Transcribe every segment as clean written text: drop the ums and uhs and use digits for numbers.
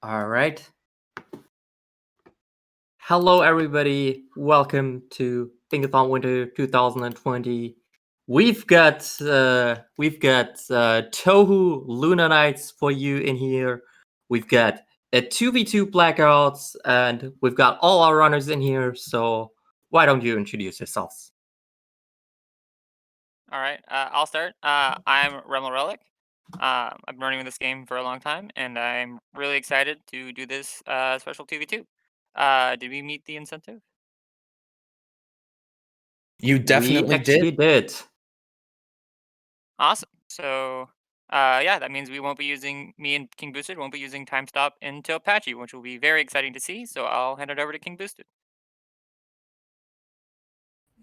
All right. Hello, everybody. Welcome to Bingothon Winter 2020. We've got Touhou Luna Nights for you in here. We've got a 2v2 blackouts, and we've got all our runners in here. So why don't you introduce yourselves? All right, I'll start. I'm remelrelyk. I've been running with this game for a long time, and I'm really excited to do this special 2v2. Did we meet the incentive? You definitely We actually did. Awesome. So, yeah, that means me and KingBoosted won't be using time stop into Apache, which will be very exciting to see. So I'll hand it over to KingBoosted.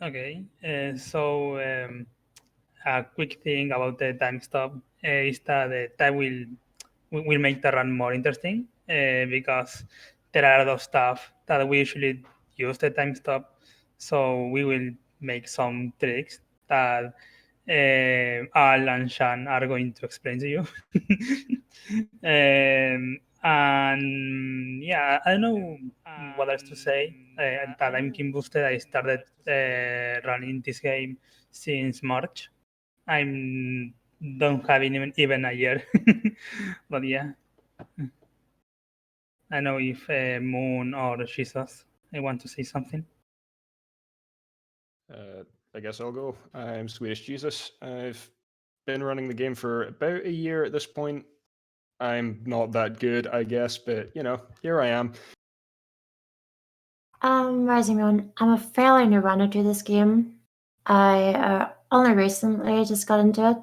Okay, a quick thing about the time stop is that that will make the run more interesting because there are a lot of stuff that we usually use the time stop. So we will make some tricks that Al and Shan are going to explain to you. And yeah, I don't know what else to say. That I'm KingBoosted. I started running this game since March. I'm don't have even a year, but yeah. I know if Moon or Jesus, I want to say something. I guess I'll go. I'm swedishjesus. I've been running the game for about a year at this point. I'm not that good, I guess, but here I am. RisingMooon. I'm a fairly new runner to this game. I only recently just got into it,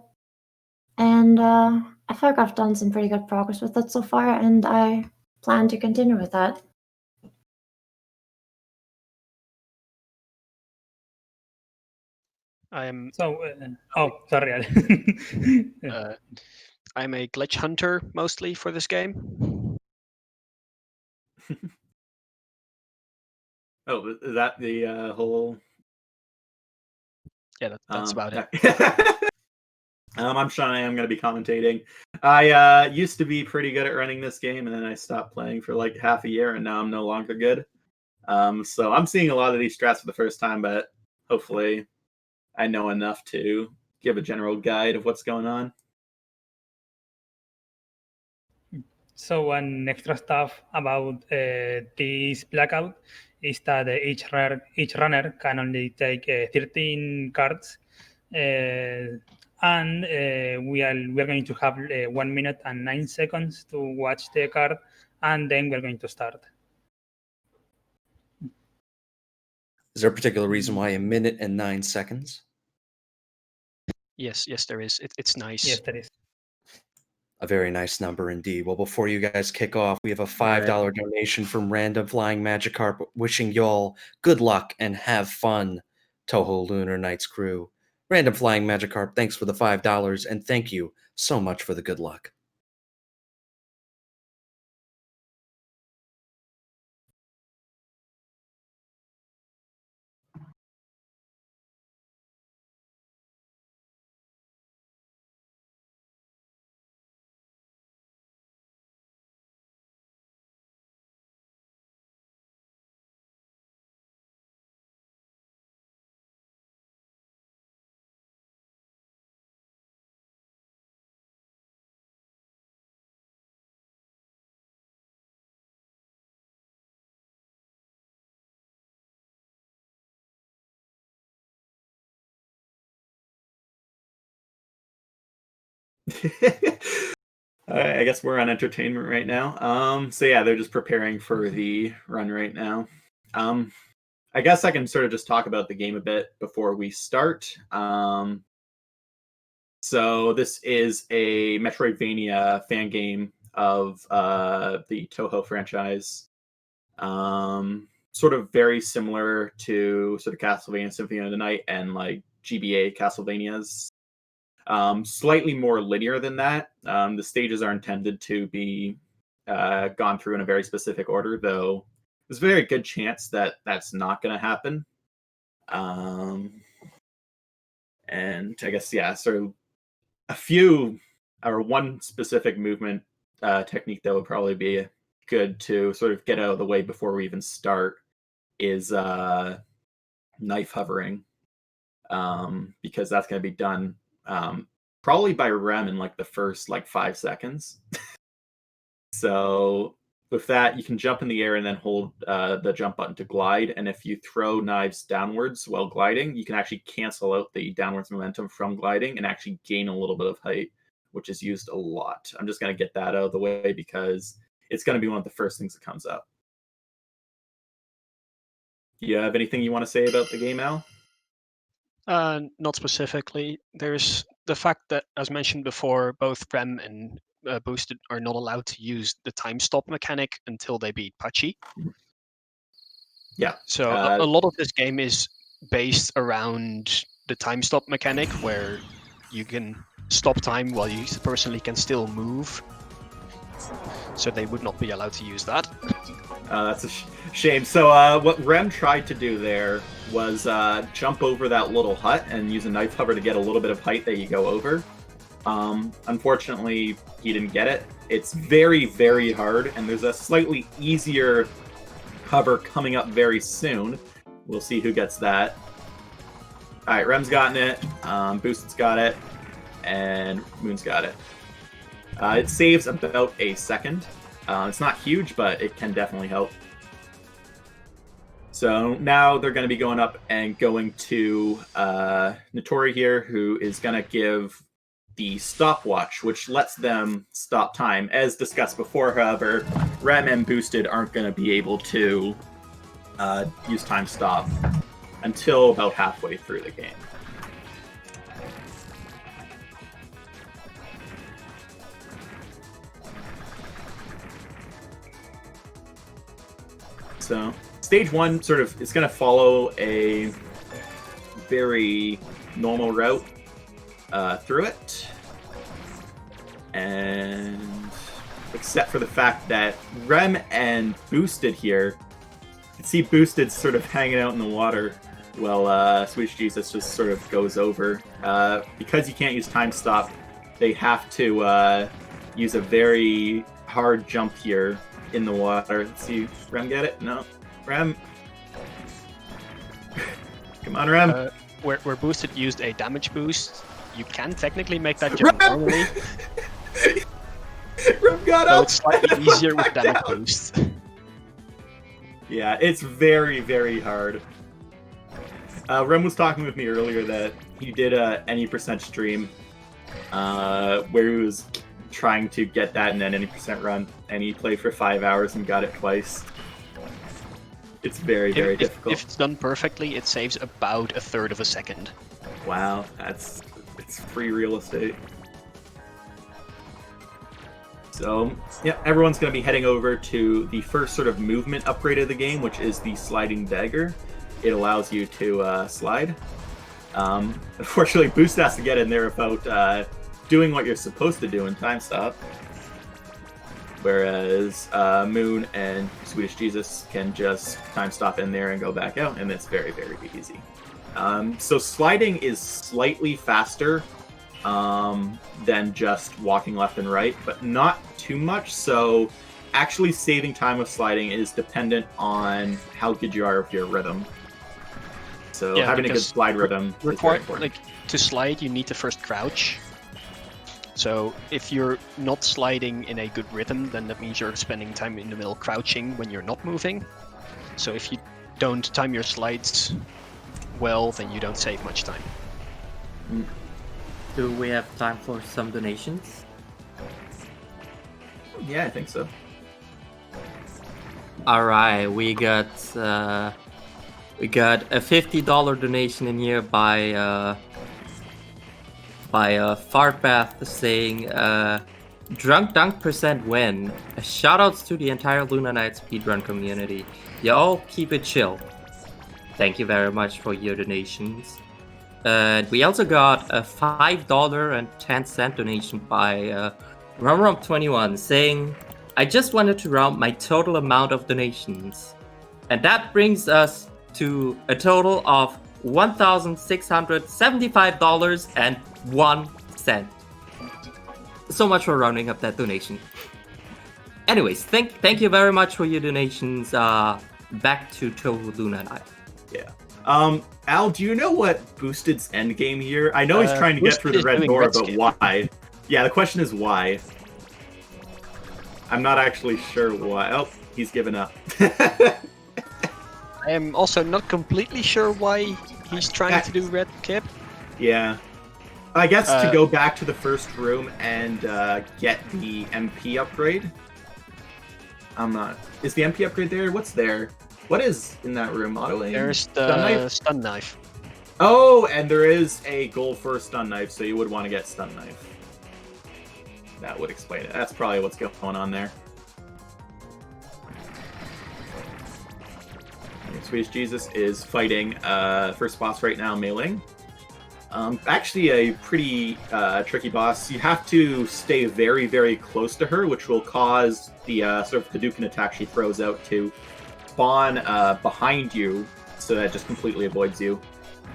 and I feel like I've done some pretty good progress with it so far, and I plan to continue with that. Sorry. I'm a glitch hunter mostly for this game. Oh, is that the whole? Yeah, that's about it. I'm Sean. I am going to be commentating. I used to be pretty good at running this game, and then I stopped playing for like half a year, and now I'm no longer good. So I'm seeing a lot of these strats for the first time, but hopefully I know enough to give a general guide of what's going on. So one extra stuff about this blackout is that each runner can only take 13 cards, and we're going to have 1 minute and 9 seconds to watch the card, and then we're going to start. Is there a particular reason why 1 minute and 9 seconds? Yes, there is. It's nice. Yes, there is. A very nice number indeed. Well, before you guys kick off, we have a $5 donation from Random Flying Magikarp, wishing y'all good luck and have fun, Touhou Luna Nights crew. Random Flying Magikarp, thanks for the $5, and thank you so much for the good luck. I guess we're on entertainment right now. So yeah, they're just preparing for the run right now. I guess I can sort of just talk about the game a bit before we start. So this is a Metroidvania fan game of the Touhou franchise. Sort of very similar to sort of Castlevania Symphony of the Night and like GBA Castlevanias. Slightly more linear than that. The stages are intended to be gone through in a very specific order, though there's a very good chance that that's not going to happen. And I guess, yeah, so one specific movement technique that would probably be good to sort of get out of the way before we even start is knife hovering, because that's going to be done probably by Rem in like the first 5 seconds. So with that, you can jump in the air and then hold the jump button to glide. And if you throw knives downwards while gliding, you can actually cancel out the downwards momentum from gliding and actually gain a little bit of height, which is used a lot. I'm just going to get that out of the way because it's going to be one of the first things that comes up. Do you have anything you want to say about the game, Al? Not specifically. There's the fact that, as mentioned before, both Rem and Boosted are not allowed to use the time stop mechanic until they beat Pachi. Yeah. So a lot of this game is based around the time stop mechanic, where you can stop time while you personally can still move. So they would not be allowed to use that. That's a shame. So what Rem tried to do there was jump over that little hut and use a knife hover to get a little bit of height that you go over. Unfortunately, he didn't get it. It's very, very hard, and there's a slightly easier hover coming up very soon. We'll see who gets that. All right, Rem's gotten it, Boosted's got it, and Moon's got it. It saves about a second. It's not huge, but it can definitely help. So now they're going to be going up and going to Notori here, who is going to give the stopwatch, which lets them stop time. As discussed before, however, Rem and Boosted aren't going to be able to use time stop until about halfway through the game. So stage one sort of is going to follow a very normal route through it, and except for the fact that Rem and Boosted here, you can see Boosted sort of hanging out in the water while Swedish Jesus just sort of goes over. Because you can't use time stop, they have to use a very hard jump here in the water. Let's see, Rem get it? No. Rem. Come on, Rem. Where Boosted used a damage boost, you can technically make that jump normally. Rem got so up. it's slightly easier with damage boost. Yeah, it's very, very hard. Rem was talking with me earlier that he did a any percent stream where he was trying to get that in an any percent run, and he played for 5 hours and got it twice. It's very, very difficult. If it's done perfectly, it saves about a third of a second. Wow, it's free real estate. So, yeah, everyone's going to be heading over to the first sort of movement upgrade of the game, which is the sliding dagger. It allows you to slide. Unfortunately, Boost has to get in there without doing what you're supposed to do in time stop. Whereas Moon and Swedish Jesus can just time stop in there and go back out, and it's very, very easy. So sliding is slightly faster than just walking left and right, but not too much. So actually saving time with sliding is dependent on how good you are with your rhythm. So having a good slide rhythm is very important. To slide, you need to first crouch. So if you're not sliding in a good rhythm, then that means you're spending time in the middle crouching when you're not moving. So if you don't time your slides well, then you don't save much time. Do we have time for some donations? Yeah, I think so. All right, we got a $50 donation in here by Fartbath saying drunk dunk percent win. Shoutouts to the entire Luna Nights speedrun community. Y'all keep it chill. Thank you very much for your donations. We also got a $5.10 donation by RumRum21 saying, I just wanted to round my total amount of donations. And that brings us to a total of $1,675.01. So much for rounding up that donation. Anyways, thank you very much for your donations. Back to Touhou Luna Nights. Al, do you know what Boosted's endgame here? I know he's trying to get through the Boosted is red doing door, red but skip. why? Yeah, the question is why. I'm not actually sure why. Oh, he's given up. I am also not completely sure why he's trying to do red skip. Yeah. I guess to go back to the first room and get the MP upgrade. I'm not. Is the MP upgrade there? What's there? What is in that room? Auto aim? There's Stun the knife? stun knife. Oh, and there is a goal for a stun knife, so you would want to get stun knife. That would explain it. That's probably what's going on there. Swedish Jesus is fighting first boss right now, Mei Ling. Actually a pretty tricky boss. You have to stay very, very close to her, which will cause the sort of Hadouken attack she throws out to spawn behind you, so that it just completely avoids you.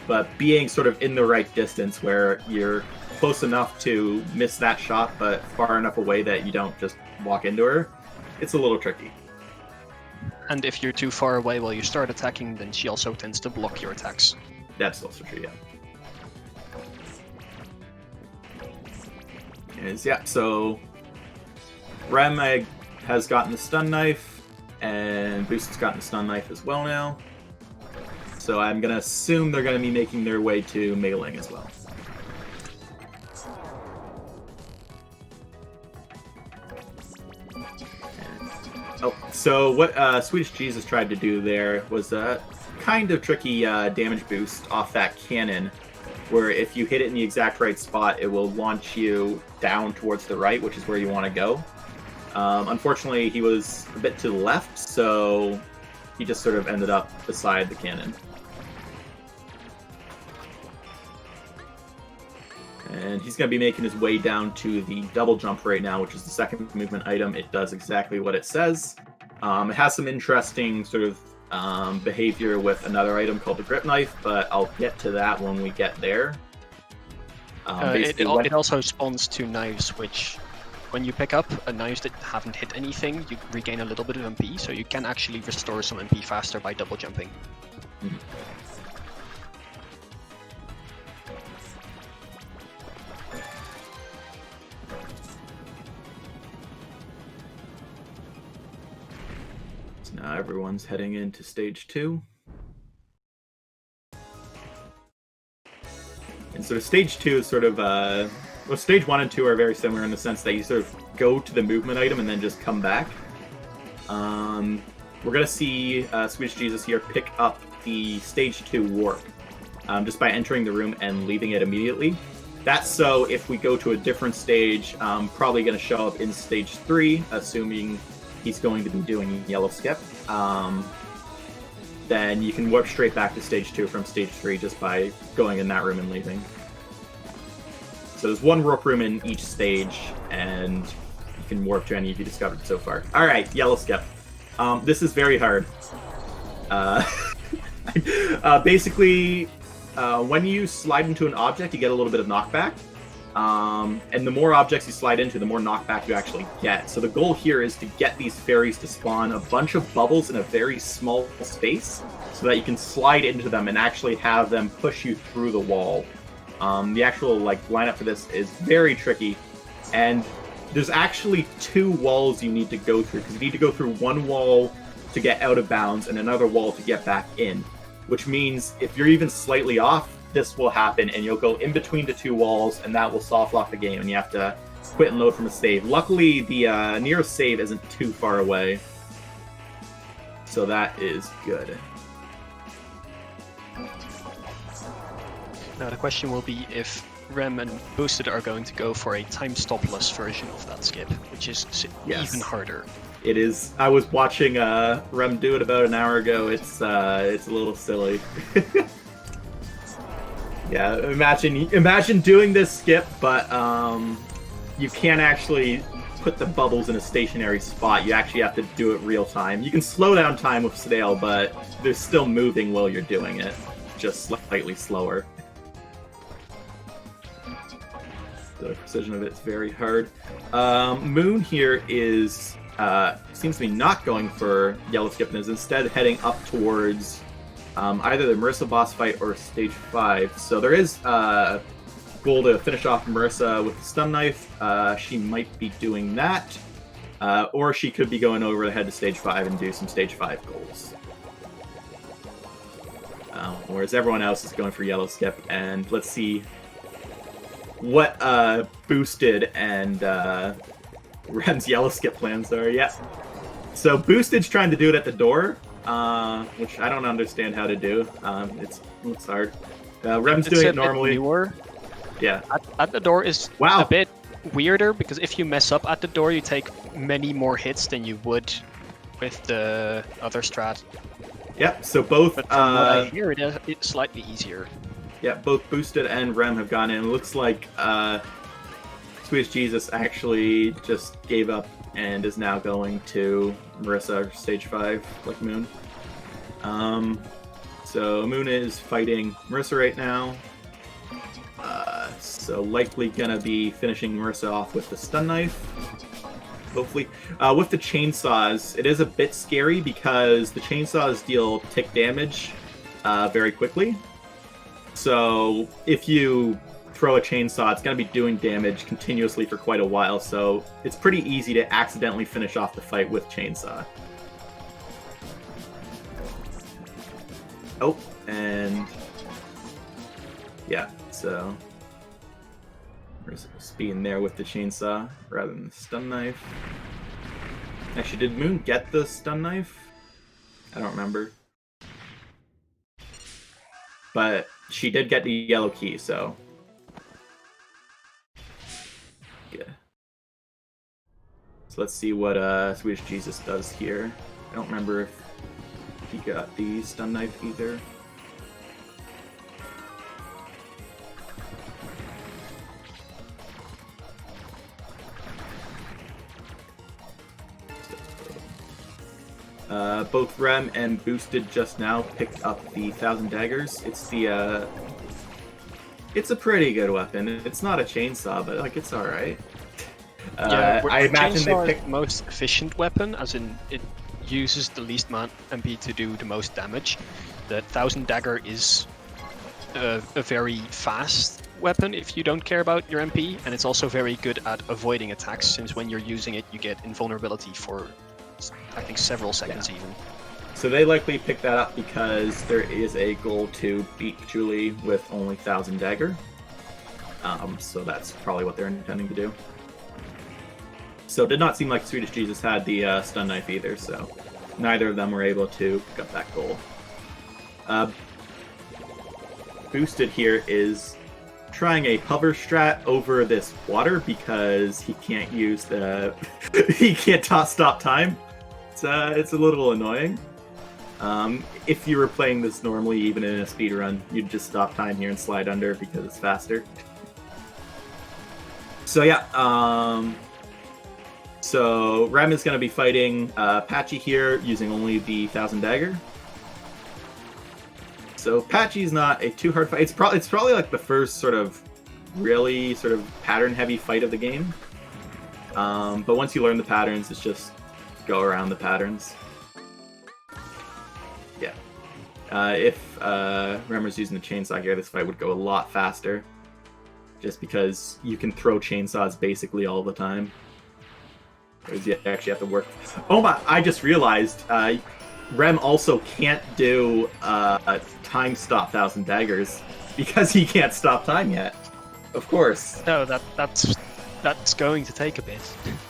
But being sort of in the right distance where you're close enough to miss that shot, but far enough away that you don't just walk into her, it's a little tricky. And if you're too far away while you start attacking, then she also tends to block your attacks. That's also true, yeah. Yeah, so Rem has gotten the stun knife, and Boosted's gotten the stun knife as well now. So I'm going to assume they're going to be making their way to Mei Ling as well. Oh, so what Swedish Jesus tried to do there was a kind of tricky damage boost off that cannon, where if you hit it in the exact right spot, it will launch you down towards the right, which is where you want to go. Unfortunately, he was a bit to the left, so he just sort of ended up beside the cannon. And he's going to be making his way down to the double jump right now, which is the second movement item. It does exactly what it says. It has some interesting sort of behavior with another item called the grip knife, but I'll get to that when we get there. It also spawns two knives, which, when you pick up a knives that haven't hit anything, you regain a little bit of MP, so you can actually restore some MP faster by double jumping. Mm-hmm. So now everyone's heading into stage 2. And sort of stage 2 is sort of, well, stage 1 and 2 are very similar in the sense that you sort of go to the movement item and then just come back. We're going to see Swedish Jesus here pick up the stage 2 warp just by entering the room and leaving it immediately. That's so if we go to a different stage, probably going to show up in stage 3, assuming he's going to be doing yellow skip. Then you can warp straight back to stage 2 from stage 3 just by going in that room and leaving. So there's one warp room in each stage, and you can warp to any you've discovered so far. Alright, yellow skip. This is very hard. Basically, when you slide into an object, you get a little bit of knockback. And the more objects you slide into, the more knockback you actually get. So the goal here is to get these fairies to spawn a bunch of bubbles in a very small space so that you can slide into them and actually have them push you through the wall. The actual lineup for this is very tricky, and there's actually 2 walls you need to go through, because you need to go through one wall to get out of bounds and another wall to get back in, which means if you're even slightly off, this will happen, and you'll go in between the 2 walls, and that will soft lock the game, and you have to quit and load from a save. Luckily, the nearest save isn't too far away, so that is good. Now the question will be if Rem and Boosted are going to go for a time stopless version of that skip, which is even harder. It is. I was watching Rem do it about an hour ago. It's a little silly. Yeah, imagine doing this skip, but you can't actually put the bubbles in a stationary spot. You actually have to do it real time. You can slow down time with Snail, but they're still moving while you're doing it, just slightly slower. The precision of it's very hard. Moon here is seems to be not going for yellow skip and is instead heading up towards either the Marissa boss fight or stage 5. So there is goal to finish off Marissa with the stun knife. She might be doing that. Or she could be going over ahead to stage 5 and do some stage 5 goals. Whereas everyone else is going for yellow skip. And let's see what Boosted and Rem's yellow skip plans are. Yeah. So Boosted's trying to do it at the door, which I don't understand how to do. It's hard. Rem's doing it normally. Yeah. At the door is wow. a bit weirder because if you mess up at the door, you take many more hits than you would with the other strat. Yep. So both. But from what I hear, it's slightly easier. Yeah, both Boosted and Rem have gone in. It looks like Swedish Jesus actually just gave up and is now going to Marissa stage 5, like Moon. So Moon is fighting Marissa right now. So likely gonna be finishing Marissa off with the stun knife. Hopefully. With the chainsaws, it is a bit scary because the chainsaws deal tick damage very quickly. So if you throw a chainsaw, it's going to be doing damage continuously for quite a while. So it's pretty easy to accidentally finish off the fight with chainsaw. Oh, and yeah, so there's speed in there with the chainsaw rather than the stun knife. Actually, did Moon get the stun knife? I don't remember. But she did get the yellow key, so yeah. So let's see what Swedish Jesus does here. I don't remember if he got the stun knife either. Both Rem and Boosted just now picked up the 1,000 daggers. It's the it's a pretty good weapon. It's not a chainsaw, but like it's all right. Yeah, I imagine they picked the most efficient weapon, as in it uses the least amount MP to do the most damage. The 1,000 dagger is a very fast weapon if you don't care about your MP, and it's also very good at avoiding attacks, since when you're using it, you get invulnerability for, I think, several seconds even. So they likely picked that up because there is a goal to beat Julie with only 1,000 dagger. So that's probably what they're intending to do. So it did not seem like Swedish Jesus had the stun knife either, so neither of them were able to pick up that goal. Boosted here is trying a hover strat over this water because he can't use the he can't stop time. It's a little annoying. If you were playing this normally, even in a speedrun, you'd just stop time here and slide under because it's faster. So yeah, so Rem is going to be fighting Patchy here using only the 1,000 dagger. So Patchy's not a too hard fight. It's probably like the first sort of really sort of pattern heavy fight of the game. But once you learn the patterns, it's just go around the patterns. Yeah. If Rem was using the chainsaw here, this fight would go a lot faster. Just because you can throw chainsaws basically all the time. Whereas you actually have to work. Oh my! I just realized Rem also can't do a time stop 1,000 daggers because he can't stop time yet. Of course. No, that's going to take a bit.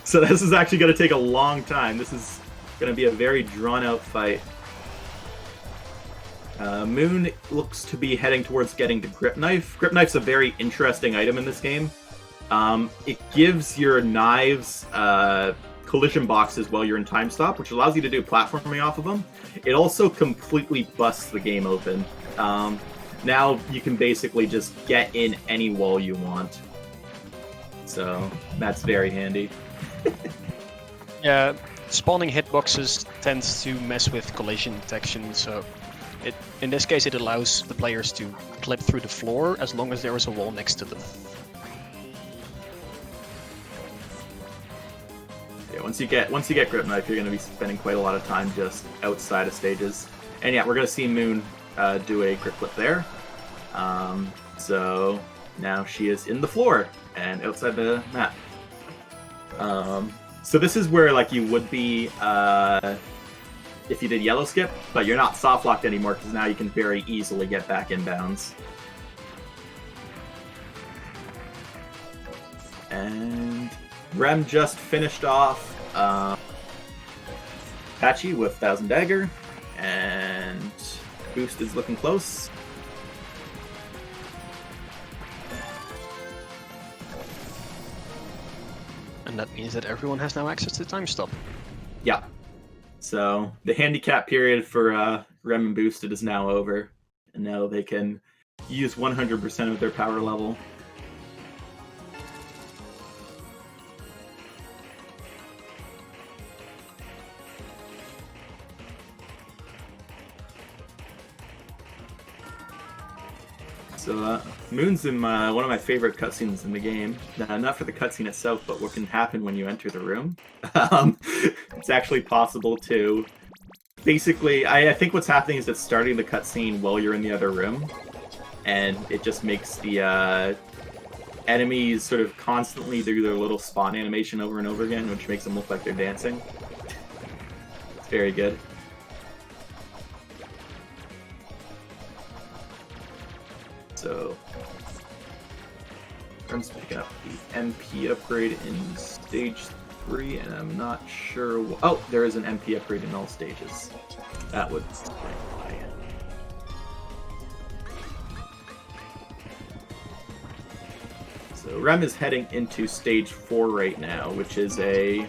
So this is actually going to take a long time. This is going to be a very drawn-out fight. Moon looks to be heading towards getting the Grip Knife. Grip Knife's a very interesting item in this game. It gives your knives collision boxes while you're in time stop, which allows you to do platforming off of them. It also completely busts the game open. Now you can basically just get in any wall you want. So that's very handy. Yeah, spawning hitboxes tends to mess with collision detection, so in this case it allows the players to clip through the floor as long as there is a wall next to them. Yeah, once you get Grip Knife, you're going to be spending quite a lot of time just outside of stages. And yeah, we're going to see Moon do a Grip Flip there. So now she is in the floor and outside the map. So this is where like you would be if you did Yellow Skip, but you're not soft locked anymore because now you can very easily get back inbounds. And Rem just finished off Patchy with 1000 Dagger, and Boost is looking close. And that means that everyone has now access to Time Stop. Yeah. So the handicap period for Rem and Boosted is now over, and now they can use 100% of their power level. So Moon's in one of my favorite cutscenes in the game. Not for the cutscene itself, but what can happen when you enter the room. It's actually possible to... Basically, I think what's happening is it's starting the cutscene while you're in the other room. And it just makes the enemies sort of constantly do their little spawn animation over and over again, which makes them look like they're dancing. It's very good. So, I'm just picking up the MP upgrade in stage 3, and I'm not sure. Oh, there is an MP upgrade in all stages. That would explain why. So, Rem is heading into stage 4 right now, which is a.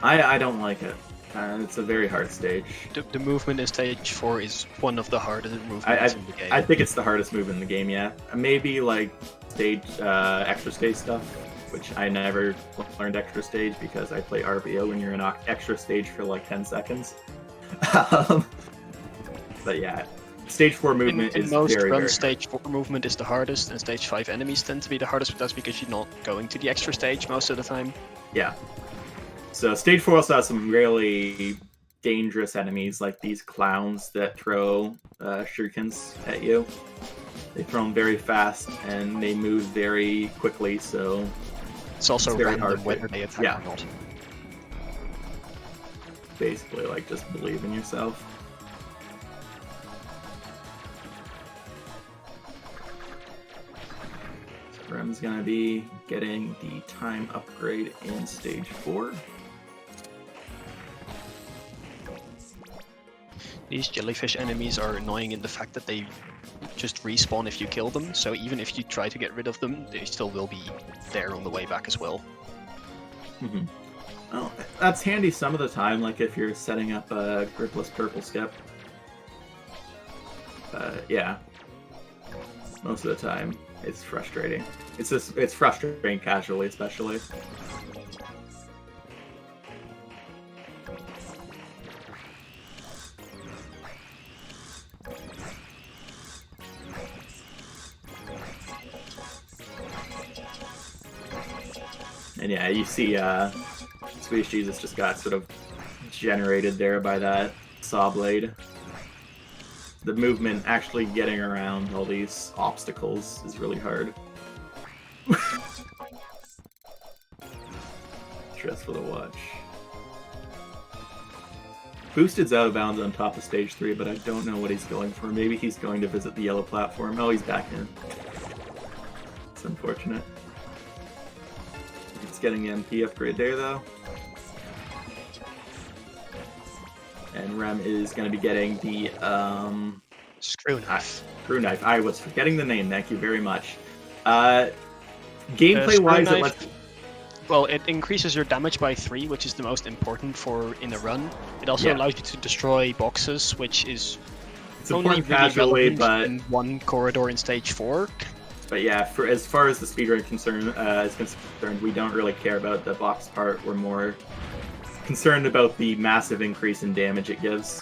I don't like it. It's a very hard stage. The movement in stage 4 is one of the hardest movements in the game. I think it's the hardest move in the game, yeah. Maybe like stage, extra stage stuff, which I never learned extra stage because I play RBO when you're in extra stage for like 10 seconds. But yeah, stage 4 movement is most very, run very stage 4 movement is the hardest, and stage 5 enemies tend to be the hardest, but that's because you're not going to the extra stage most of the time. Yeah. So stage 4 also has some really dangerous enemies, like these clowns that throw shurikens at you. They throw them very fast, and they move very quickly, so it's also very random hard whether they attack or not. Basically, like, just believe in yourself. So Rem's gonna be getting the time upgrade in stage 4. These jellyfish enemies are annoying in the fact that they just respawn if you kill them, so even if you try to get rid of them, they still will be there on the way back as well. Mm-hmm. Well, that's handy some of the time, like if you're setting up a Gripless purple skip. Yeah. Most of the time, it's frustrating. It's frustrating casually, especially. And yeah, you see Swedish Jesus just got sort of generated there by that saw blade. The movement actually getting around all these obstacles is really hard. Stressful to watch. Boosted's out of bounds on top of stage 3, but I don't know what he's going for. Maybe he's going to visit the yellow platform. Oh, he's back in. It's unfortunate. He's getting the MP upgrade there, though. And Rem is going to be getting the Screw knife. Screw knife. I was forgetting the name. Thank you very much. Gameplay-wise, it lets... Well, it increases your damage by 3, which is the most important for in a run. It also allows you to destroy boxes, which is it's only important casually, but in one corridor in stage 4. But yeah, for as far as the speedrun is concerned, we don't really care about the box part. We're more concerned about the massive increase in damage it gives.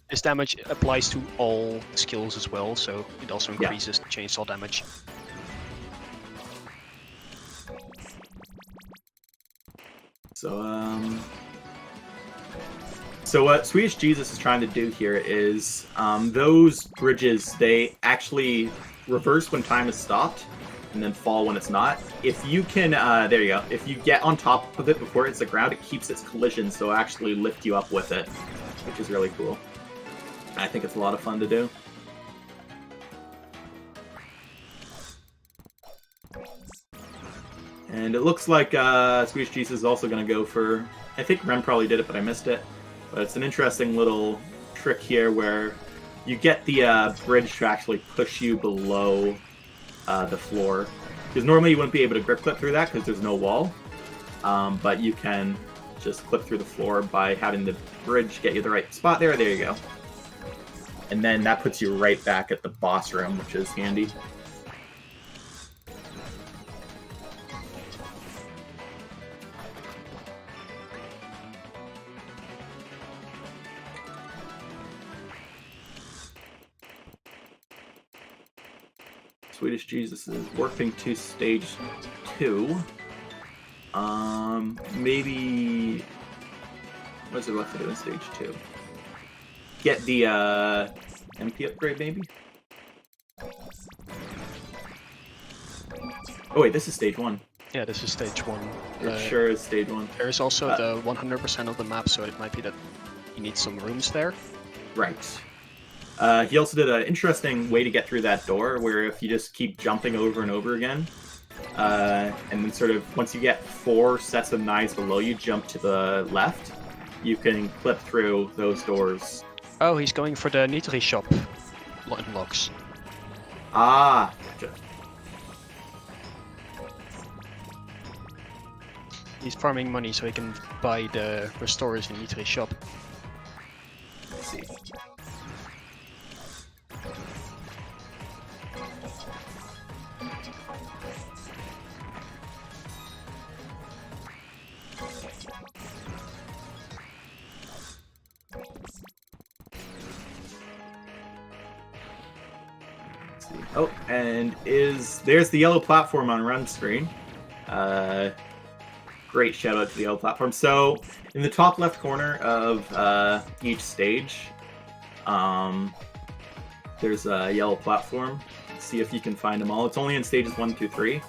This damage applies to all skills as well, so it also increases the chainsaw damage. So what Swedish Jesus is trying to do here is those bridges, they actually reverse when time is stopped and then fall when it's not. If you can, there you go. If you get on top of it before it hits the ground, it keeps its collision, so it'll actually lift you up with it, which is really cool. I think it's a lot of fun to do. And it looks like Swedish Jesus is also going to go for... I think Rem probably did it, but I missed it. But it's an interesting little trick here where you get the bridge to actually push you below the floor. Because normally you wouldn't be able to grip clip through that because there's no wall. But you can just clip through the floor by having the bridge get you the right spot there. There you go. And then that puts you right back at the boss room, which is handy. Swedish Jesus is working to stage 2. Maybe... What's it left to do in stage 2? Get the MP upgrade, maybe? Oh wait, this is stage 1. Yeah, this is stage 1. It sure is stage 1. There is also the 100% of the map, so it might be that you need some rooms there. Right. He also did an interesting way to get through that door, where if you just keep jumping over and over again, and then sort of, once you get 4 sets of knives below you, jump to the left, you can clip through those doors. Oh, he's going for the Nitri shop unlocks. Ah, gotcha. He's farming money so he can buy the restorers in Nitri shop. Let's see. Oh, and there's the yellow platform on run screen. Great shout out to the yellow platform. So in the top left corner of each stage, there's a yellow platform. See if you can find them all. It's only in stages 1 through 3,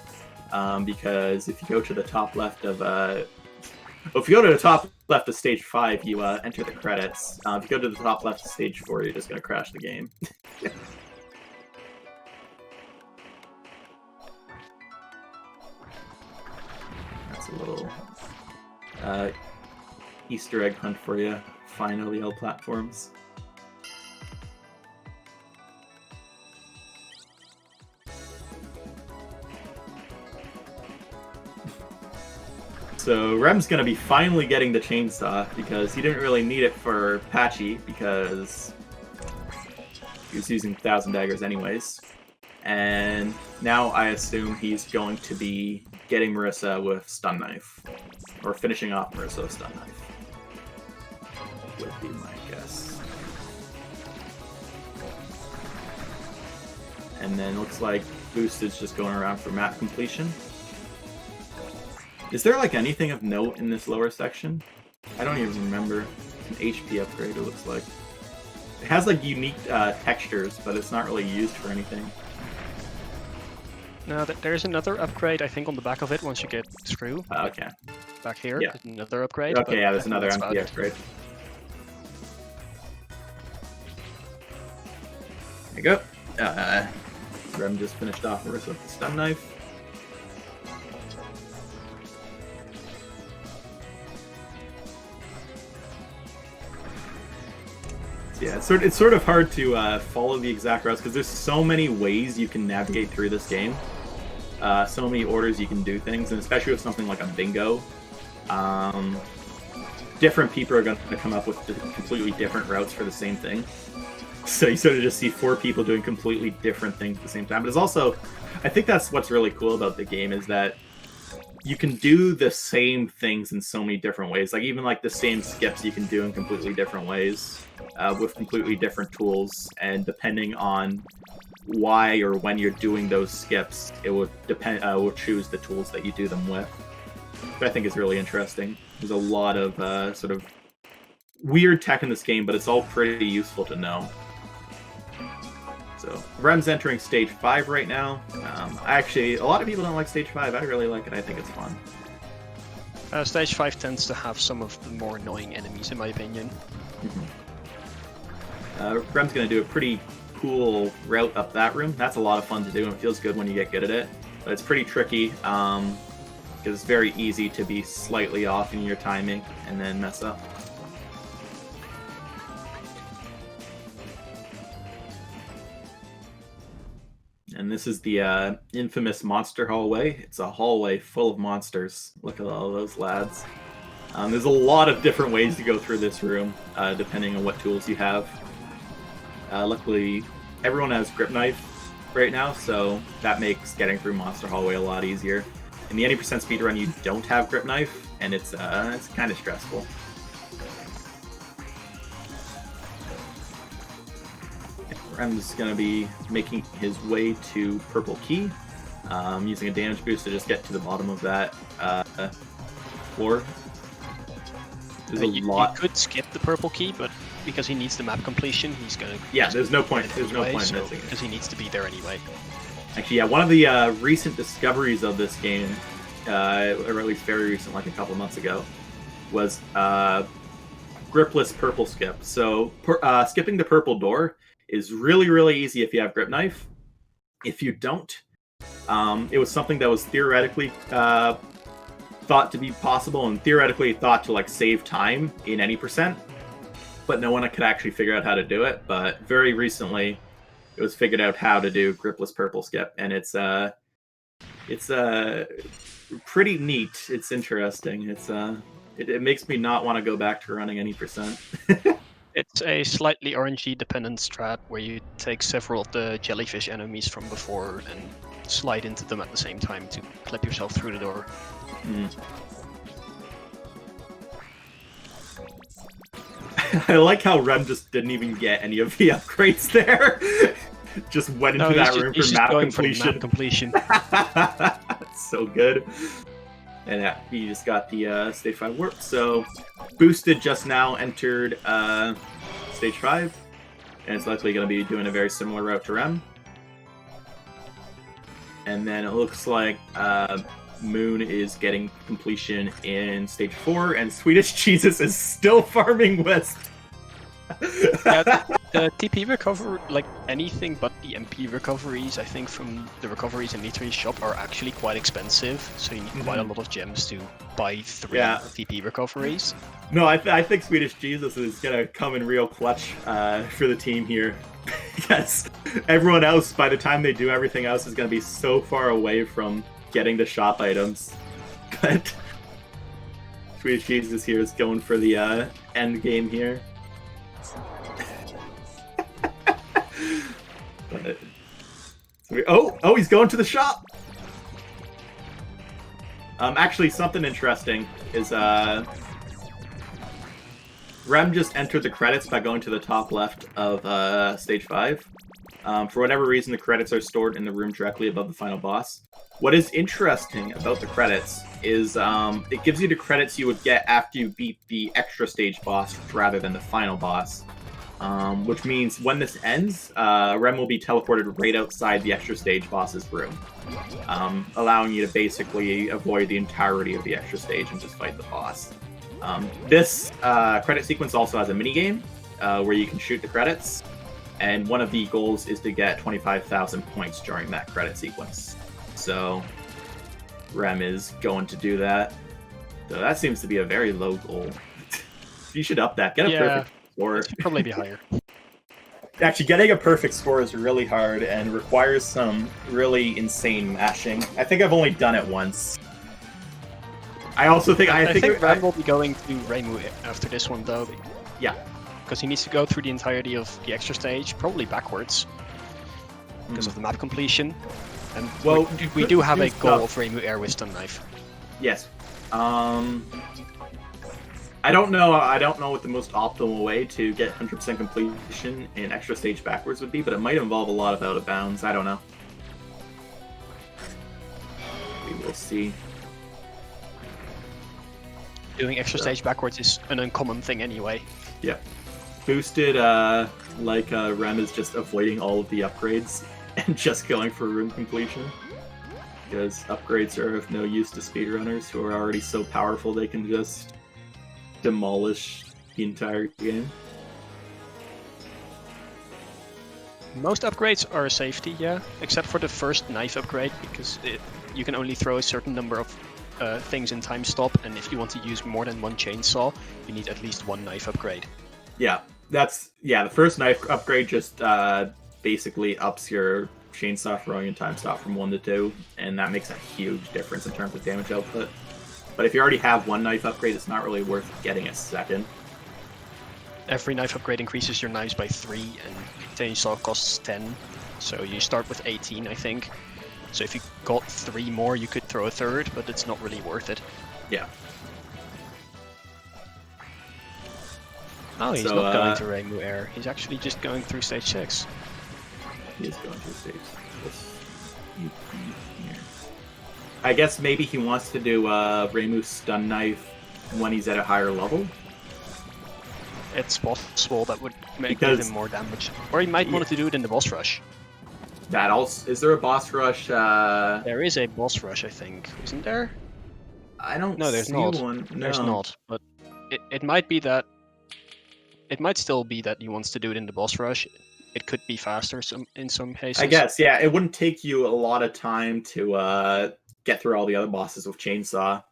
because if you go to the top left of stage 5, you enter the credits. If you go to the top left of stage 4, you're just gonna crash the game. That's a little Easter egg hunt for you. Find all the yellow platforms. So Rem's gonna be finally getting the chainsaw because he didn't really need it for Patchy because he was using 1,000 daggers anyways. And now I assume he's going to be getting Marissa with Stun Knife. Or finishing off Marissa with Stun Knife. Would be my guess. And then looks like Goose is just going around for map completion. Is there like anything of note in this lower section? I don't even remember. An HP upgrade, it looks like. It has like unique textures, but it's not really used for anything. No, there's another upgrade, I think, on the back of it once you get through. Okay. Back here, Yeah. another upgrade. Okay, yeah, there's another MP upgrade. There you go. Rem just finished off Marissa with the Stun Knife. Yeah, it's sort of hard to follow the exact routes because there's so many ways you can navigate through this game. So many orders you can do things, and especially with something like a bingo, different people are going to come up with completely different routes for the same thing. So you sort of just see 4 people doing completely different things at the same time. But it's also, I think that's what's really cool about the game is that you can do the same things in so many different ways. Like even like the same skips you can do in completely different ways with completely different tools. And depending on why or when you're doing those skips, it will depend. Will choose the tools that you do them with. I think is really interesting. There's a lot of sort of weird tech in this game, but it's all pretty useful to know. So Rem's entering stage 5 right now. Actually, a lot of people don't like stage 5. I really like it. I think it's fun. Stage 5 tends to have some of the more annoying enemies, in my opinion. Rem's going to do a pretty cool route up that room. That's a lot of fun to do, and it feels good when you get good at it. But it's pretty tricky, because it's very easy to be slightly off in your timing and then mess up. And this is the infamous monster hallway. It's a hallway full of monsters. Look at all those lads. There's a lot of different ways to go through this room, depending on what tools you have. Luckily, everyone has grip knife right now, so that makes getting through Monster Hallway a lot easier. In the 80% speedrun, you don't have grip knife, and it's kind of stressful. Rem's going to be making his way to Purple Key, using a damage boost to just get to the bottom of that floor. There's a lot. You could skip the Purple Key, but because he needs the map completion, he's going to... Yeah, there's no point. There's no point in missing it. Because he needs to be there anyway. Actually, yeah, one of the recent discoveries of this game, or at least very recent, like a couple months ago, was Gripless Purple Skip. So skipping the purple door is really, really easy if you have grip knife. If you don't, it was something that was theoretically thought to be possible and theoretically thought to like save time in any percent, but no one could actually figure out how to do it. But very recently, it was figured out how to do Gripless Purple Skip, and it's pretty neat. It's interesting. It makes me not want to go back to running any percent. It's a slightly RNG dependent strat where you take several of the jellyfish enemies from before and slide into them at the same time to clip yourself through the door. I like how Rem just didn't even get any of the upgrades there. Just went into that room for map completion. That's so good. And yeah, he just got the stage 5 warp. So Boosted just now entered stage 5, and it's likely going to be doing a very similar route to Rem. And then it looks like Moon is getting completion in stage 4, and Swedish Jesus is still farming West. The TP recovery, like anything but the MP recoveries, I think from the recoveries in Mitri's shop are actually quite expensive, so you need quite a lot of gems to buy 3 TP recoveries. No, I think Swedish Jesus is going to come in real clutch for the team here. Because everyone else, by the time they do everything else, is going to be so far away from getting the shop items. But Swedish Jesus here is going for the end game here. Oh, he's going to the shop! Actually, something interesting is Rem just entered the credits by going to the top left of stage 5. For whatever reason, the credits are stored in the room directly above the final boss. What is interesting about the credits is it gives you the credits you would get after you beat the extra stage boss rather than the final boss. Which means when this ends, Rem will be teleported right outside the extra stage boss's room, allowing you to basically avoid the entirety of the extra stage and just fight the boss. This credit sequence also has a minigame where you can shoot the credits, and one of the goals is to get 25,000 points during that credit sequence. So Rem is going to do that. So that seems to be a very low goal. You should up that. Get a perfect score. It should probably be higher. Actually, getting a perfect score is really hard and requires some really insane mashing. I think I've only done it once. I think Rem will be going to Reimu after this one, though. Yeah. Because he needs to go through the entirety of the extra stage, probably backwards, because of the map completion. And well, we do have a goal of Reimu Air with Stun Knife. Yes. I don't know what the most optimal way to get 100% completion in extra stage backwards would be, but it might involve a lot of out of bounds. I don't know. We will see. Doing extra stage backwards is an uncommon thing anyway. Yeah. Boosted, Rem is just avoiding all of the upgrades and just going for room completion. Because upgrades are of no use to speedrunners who are already so powerful they can just demolish the entire game. Most upgrades are a safety, yeah, except for the first knife upgrade, because you can only throw a certain number of things in time stop, and if you want to use more than one chainsaw, you need at least one knife upgrade. Yeah, the first knife upgrade just basically ups your chainsaw throwing and time stop from 1 to 2, and that makes a huge difference in terms of damage output. But if you already have one knife upgrade, it's not really worth getting a second. Every knife upgrade increases your knives by 3, and chainsaw costs 10, so you start with 18, I think. So if you got 3 more, you could throw a third, but it's not really worth it. Yeah. Oh, he's So, not going to Reimu Air. He's actually just going through stage 6. He is going through stage 6. I guess maybe he wants to do Reimu's stun knife when he's at a higher level. It's possible that would give Because- him more damage. Or he might want to do it in the boss rush. That also is there a boss rush? There is a boss rush, I think. Isn't there? I don't. No, there's see not. one. No. There's not. But it might be that. It might still be that he wants to do it in the boss rush. It could be faster in some cases. I guess, yeah. It wouldn't take you a lot of time to get through all the other bosses with chainsaw.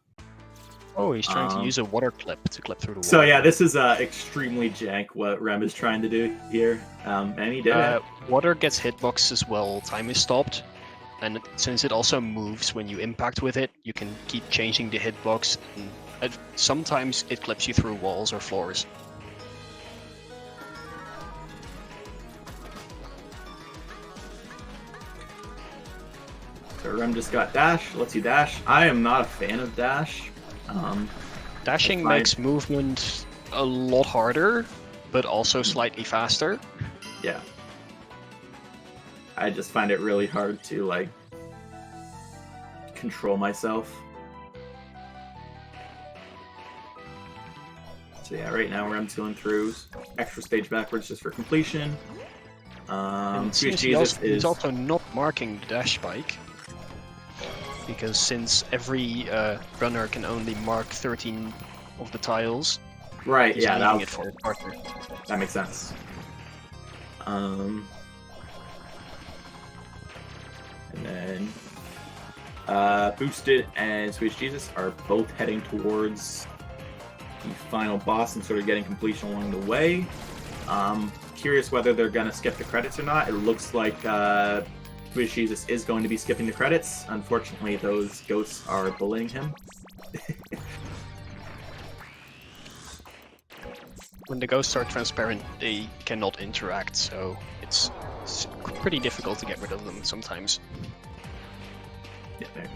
Oh, he's trying to use a water clip to clip through the wall. So yeah, this is extremely jank what Rem is trying to do here, and he did it. Water gets hitboxes while time is stopped, and since it also moves when you impact with it, you can keep changing the hitbox, and sometimes it clips you through walls or floors. So Rem just got dash. Lets you dash. I am not a fan of dash. Dashing makes movement a lot harder, but also slightly faster. Yeah. I just find it really hard to, like, control myself. So yeah, right now Rem's going through extra stage backwards just for completion. And Swedish since Jesus he's also not marking the dash spike, because since every runner can only mark 13 of the tiles, right, he's yeah, leaving it for a partner. that makes sense. And then Boosted and Swedish Jesus are both heading towards the final boss and sort of getting completion along the way. Curious whether they're going to skip the credits or not. It looks like Swedish Jesus is going to be skipping the credits. Unfortunately, those ghosts are bullying him. When the ghosts are transparent, they cannot interact, so it's pretty difficult to get rid of them sometimes. Yeah, there.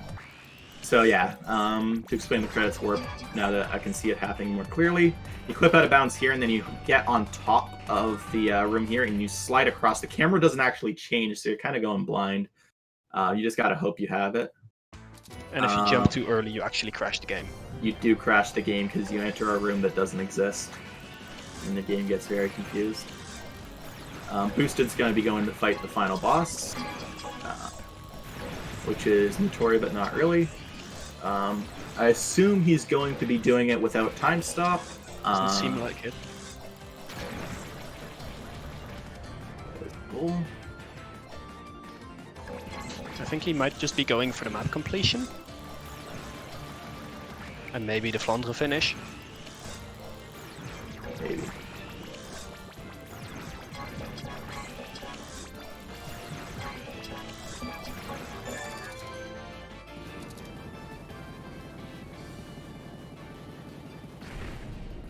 So yeah, to explain the credits warp, now that I can see it happening more clearly, you clip out of bounds here, and then you get on top of the room here, and you slide across. The camera doesn't actually change, so you're kind of going blind. You just gotta hope you have it. And if you jump too early, you actually crash the game. You do crash the game because you enter a room that doesn't exist, and the game gets very confused. Boosted's going to be going to fight the final boss, which is Notori, but not really. I assume he's going to be doing it without time stop. Doesn't seem like it. Cool. I think he might just be going for the map completion. And maybe the Flandre finish. Maybe.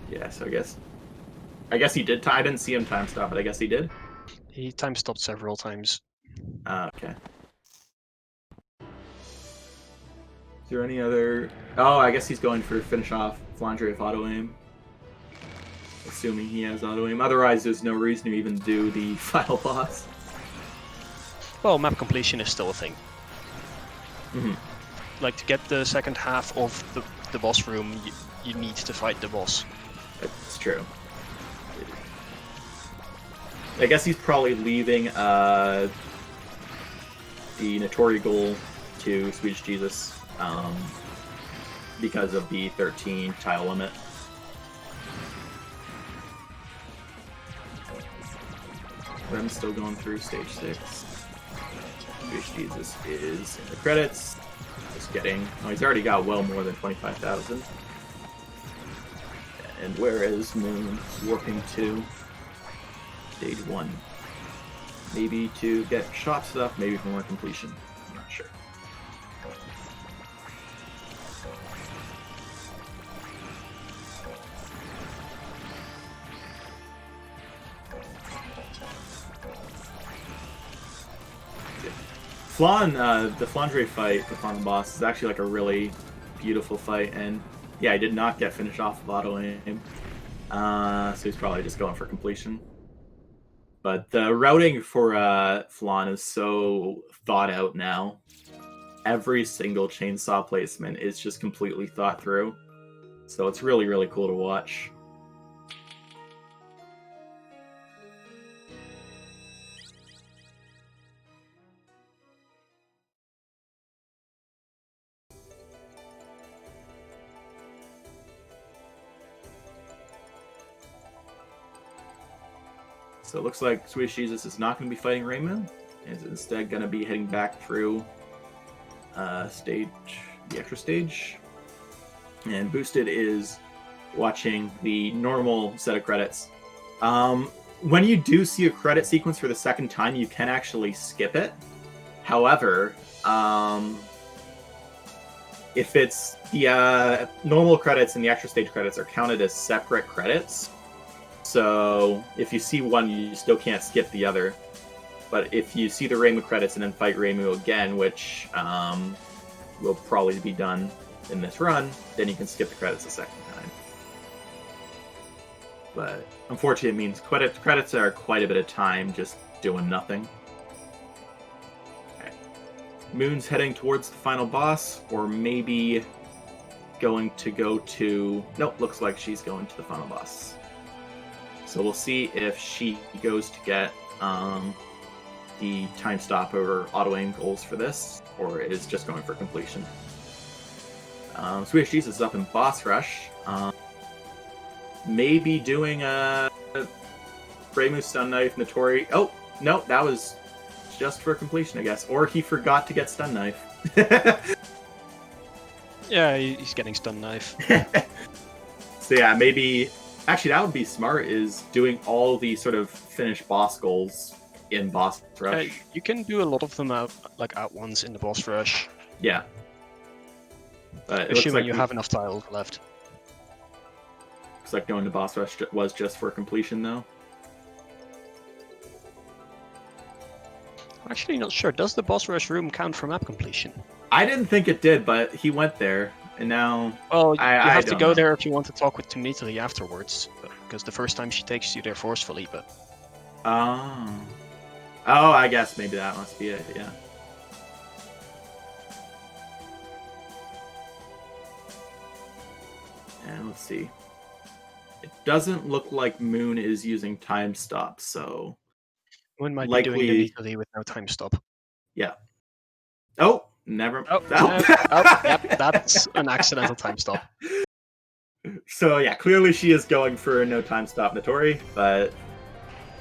Yeah, so I guess he did. I didn't see him time stop, but I guess he did. He time stopped several times. Okay. Is there any other? Oh, I guess he's going for finish off Flandre with auto aim. Assuming he has auto aim. Otherwise, there's no reason to even do the final boss. Well, map completion is still a thing. Mm-hmm. Like, to get the second half of the boss room, you need to fight the boss. That's true. I guess he's probably leaving the Notori goal to Swedish Jesus because of the 13 tile limit. But I'm still going through stage 6. Swedish Jesus is in the credits. Just getting... Oh, he's already got well more than 25,000. And where is Moon warping to? Stage 1. Maybe to get shop stuff, maybe for more completion. I'm not sure. Flan, the Flandre fight with on the boss is actually like a really beautiful fight, and yeah, I did not get finished off with auto aim. So he's probably just going for completion. But the routing for Flan is so thought out now. Every single chainsaw placement is just completely thought through. So it's really, really cool to watch. So it looks like Swedish Jesus is not going to be fighting RisingMooon. Is instead going to be heading back through the extra stage. And Boosted is watching the normal set of credits. When you do see a credit sequence for the second time, you can actually skip it. However, if it's the normal credits and the extra stage credits are counted as separate credits, so if you see one, you still can't skip the other. But if you see the RisingMooon credits and then fight RisingMooon again, which will probably be done in this run, then you can skip the credits a second time. But unfortunately, it means credits are quite a bit of time just doing nothing. Okay. Moon's heading towards the final boss, or maybe going to go to... Nope, looks like she's going to the final boss. So we'll see if she goes to get the time stop or auto aim goals for this, or is just going for completion. Swedish Jesus is up in boss rush. Maybe doing a RisingMooon stun knife Notori. Oh no, that was just for completion, I guess, or he forgot to get stun knife. Yeah, he's getting stun knife. So yeah, maybe. Actually, that would be smart, is doing all the sort of finished boss goals in boss rush. You can do a lot of them at once in the boss rush. Yeah. Assuming you have enough tiles left. Looks like going to boss rush was just for completion, though. I'm actually not sure. Does the boss rush room count for map completion? I didn't think it did, but he went there. And now... Well, you have to go there if you want to talk with Dimitri afterwards, because the first time she takes you there forcefully, but... Oh, I guess maybe that must be it, yeah. And let's see. It doesn't look like Moon is using time stop, so... Moon might be doing Dimitri with no time stop. Yeah. Oh! Never. Yep, that's an accidental time stop. So yeah, clearly she is going for a no time stop Notori, but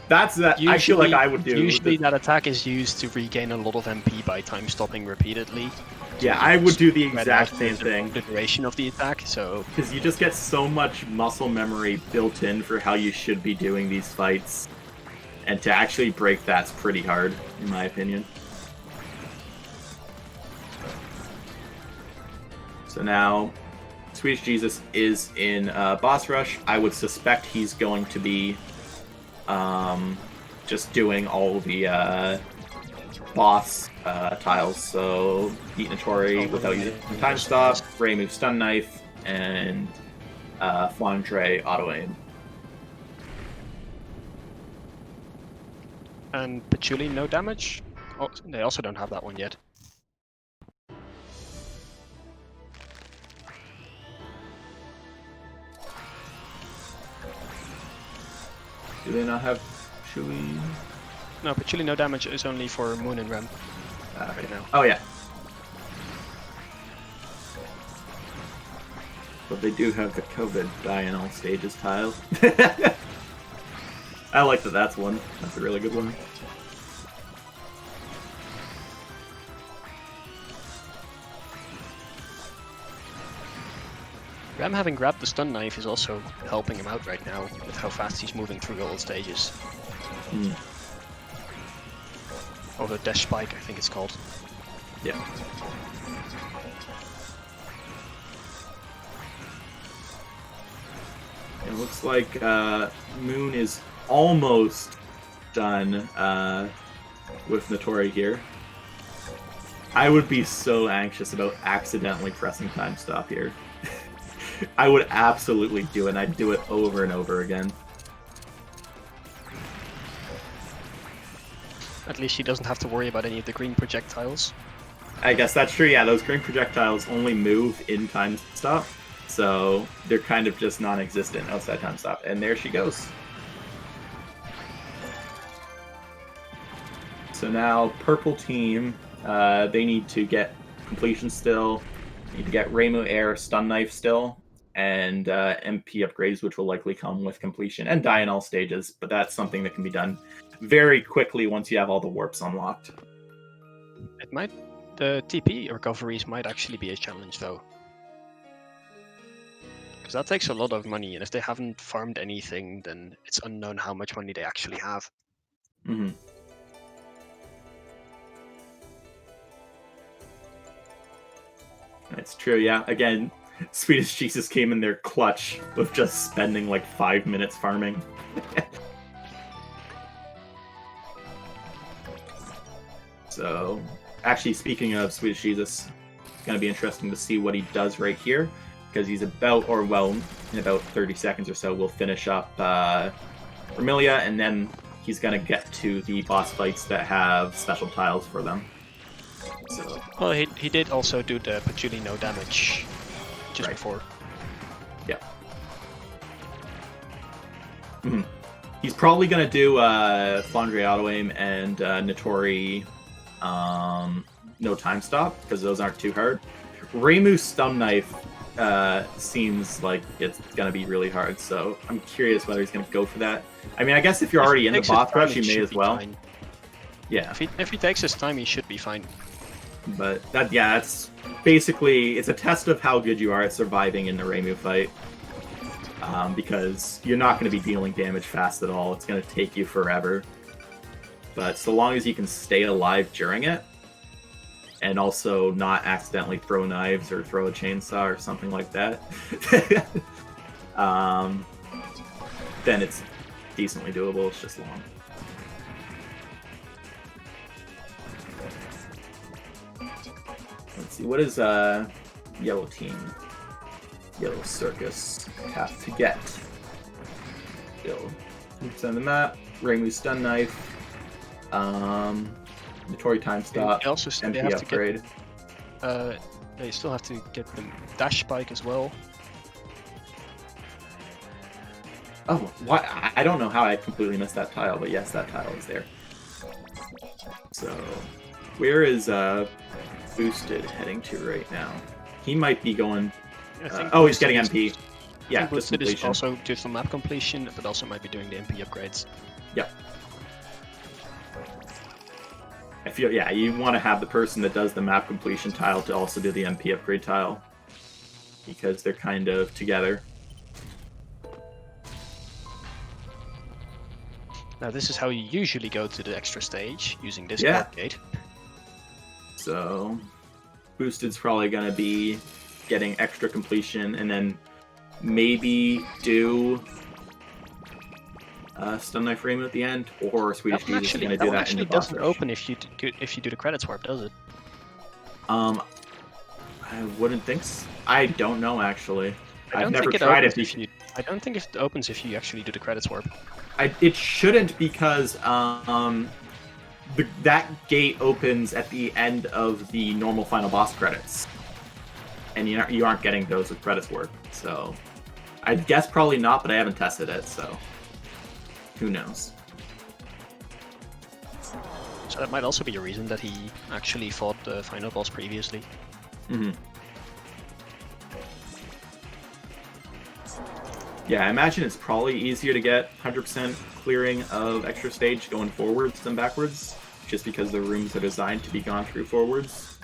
that's that. I feel like I would do. Usually that attack is used to regain a lot of MP by time stopping repeatedly. Yeah, I would do the exact same thing. The duration of the attack, so because you just get so much muscle memory built in for how you should be doing these fights, and to actually break that's pretty hard, in my opinion. So now, Swedish Jesus is in boss rush. I would suspect he's going to be just doing all the boss tiles. So beat Notori without using time stop, RisingMooon stun knife, and Flandre auto aim. And Patchouli no damage? Oh, they also don't have that one yet. Do they not have Chewy? No, Patchouli no damage is only for Moon and Rem right now. Oh yeah. But they do have the COVID die in all stages tile. I like that that's one. That's a really good one. Rem having grabbed the stun knife is also helping him out right now with how fast he's moving through all stages. Or the dash spike, I think it's called. Yeah. It looks like Moon is almost done with Notori here. I would be so anxious about accidentally pressing time stop here. I would absolutely do it, and I'd do it over and over again. At least he doesn't have to worry about any of the green projectiles. I guess that's true, yeah, those green projectiles only move in time stop, so they're kind of just non-existent outside time stop. And there she goes. So now, purple team, they need to get completion still, they need to get Reimu Air Stun Knife still, and MP upgrades, which will likely come with completion, and die in all stages, but that's something that can be done very quickly once you have all the warps unlocked. It might... The TP recoveries might actually be a challenge, though. Because that takes a lot of money, and if they haven't farmed anything, then it's unknown how much money they actually have. Mm-hmm. That's true, yeah. Again, Swedish Jesus came in there clutch with just spending like 5 minutes farming. So, actually, speaking of Swedish Jesus, it's going to be interesting to see what he does right here, because he's about, or well, in about 30 seconds or so, we'll finish up Vermilia, and then he's going to get to the boss fights that have special tiles for them. So, well, he did also do the Patchouli no damage just before. Yeah. Mm-hmm. He's probably going to do Flandre Auto Aim and Notori no time stop, because those aren't too hard. Reimu Stun Knife seems like it's going to be really hard, so I'm curious whether he's going to go for that. I mean, I guess if you're already in the boss rush, you may as well. Fine. Yeah. If he takes his time, he should be fine. But that, yeah, it's basically, it's a test of how good you are at surviving in the Reimu fight. Because you're not going to be dealing damage fast at all. It's going to take you forever. But so long as you can stay alive during it, and also not accidentally throw knives or throw a chainsaw or something like that, then it's decently doable. It's just long. Let's see, what does Yellow Team, Yellow Circus have to get? Still, send the map, Reimu Stun Knife, Notori Time Stop, They also MP they have upgrade. to get, they still have to get the dash spike as well. Oh, what? I don't know how I completely missed that tile, but yes, that tile is there. So, where is Boosted heading to right now? He might be going. Oh, he's getting MP. Yeah, just Boosted is completion. also do some map completion, but also might be doing the MP upgrades. Yep. I feel, yeah, you want to have the person that does the map completion tile to also do the MP upgrade tile, because they're kind of together. Now this is how you usually go to the extra stage, using this Yeah. card gate. So, Boosted's probably going to be getting extra completion, and then maybe do Stun Knife Reimu at the end, or Swedish That one Jesus is actually, going to that do one that in actually the boss doesn't rush. open if you do the credit swap, does it? I wouldn't think so. I don't know, actually. I I've don't never think it tried opens it. if you. I don't think it opens if you actually do the credit swap. It shouldn't, because that gate opens at the end of the normal final boss credits, and you aren't getting those with credits work. So I guess probably not, but I haven't tested it. So Who knows? So that might also be a reason that he actually fought the final boss previously. Mm-hmm. Yeah, I imagine it's probably easier to get 100% clearing of extra stage going forwards than backwards, just because the rooms are designed to be gone through forwards.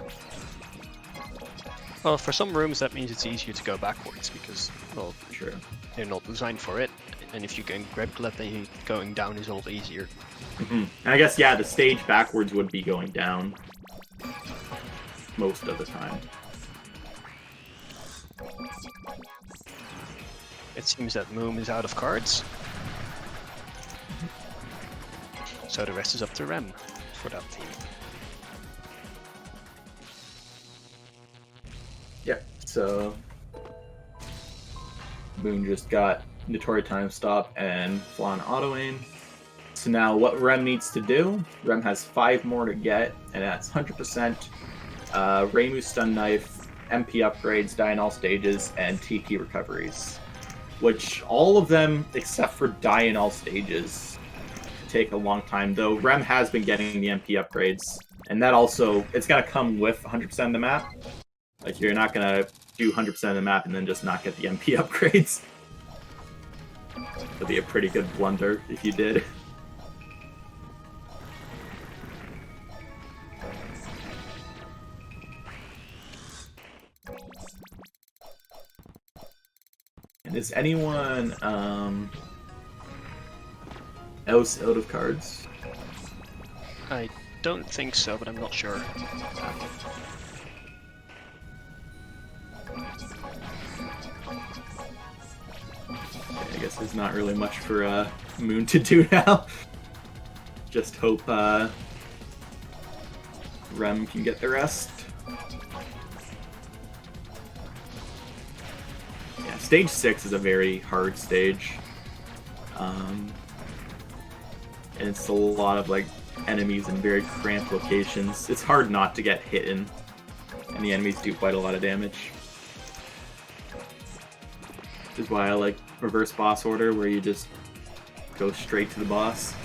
Well, for some rooms that means it's easier to go backwards because, well, Sure. they're not designed for it. And if you can Gripless, then going down is a lot easier. Mm-hmm. And I guess, yeah, the stage backwards would be going down most of the time. It seems that Moon is out of cards. So the rest is up to Rem for that team. Yep, so Moon just got Notori Time Stop and Flan Auto Aim. So now what Rem needs to do, Rem has 5 more to get, and that's 100% Reimu Stun Knife, MP upgrades, die in all stages, and TP recoveries. Which all of them, except for die in all stages, take a long time, though Rem has been getting the MP upgrades, and that also, it's going to come with 100% of the map. Like, you're not going to do 100% of the map and then just not get the MP upgrades. That'd be a pretty good blunder if you did. And is anyone else out of cards? I don't think so, but I'm not sure. I guess there's not really much for Moon to do now. Just hope Rem can get the rest. Yeah, stage 6 is a very hard stage. And it's a lot of like enemies in very cramped locations. It's hard not to get hit in, and the enemies do quite a lot of damage. Which is why I like reverse boss order, where you just go straight to the boss.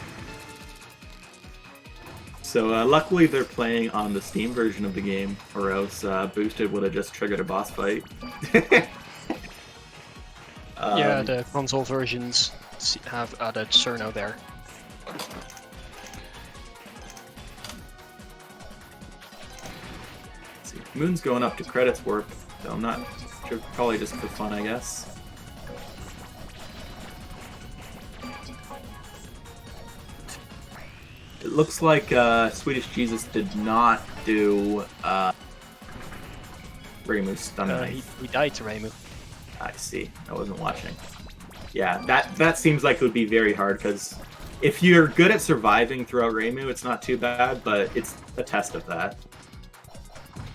So luckily they're playing on the Steam version of the game, or else Boosted would have just triggered a boss fight. Yeah, the console versions have added Cerno there. See, Moon's going up to credits work, so I'm not sure, probably just for fun, I guess. It looks like Swedish Jesus did not do Reimu's Stun Knife. He died to Reimu. I see. I wasn't watching. Yeah, that seems like it would be very hard, because if you're good at surviving throughout Reimu, it's not too bad, but it's a test of that.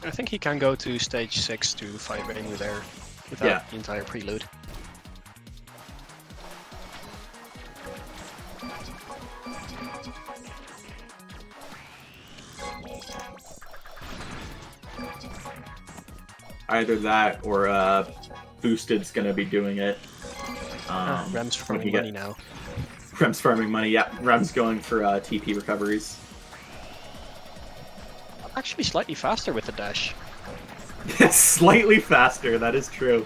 I think he can go to stage 6 to fight Reimu there without the entire prelude. Either that or Boosted's gonna be doing it. Rem's farming money now. Rem's farming money, yeah. Rem's going for TP recoveries. Actually slightly faster with the dash. Slightly faster, that is true.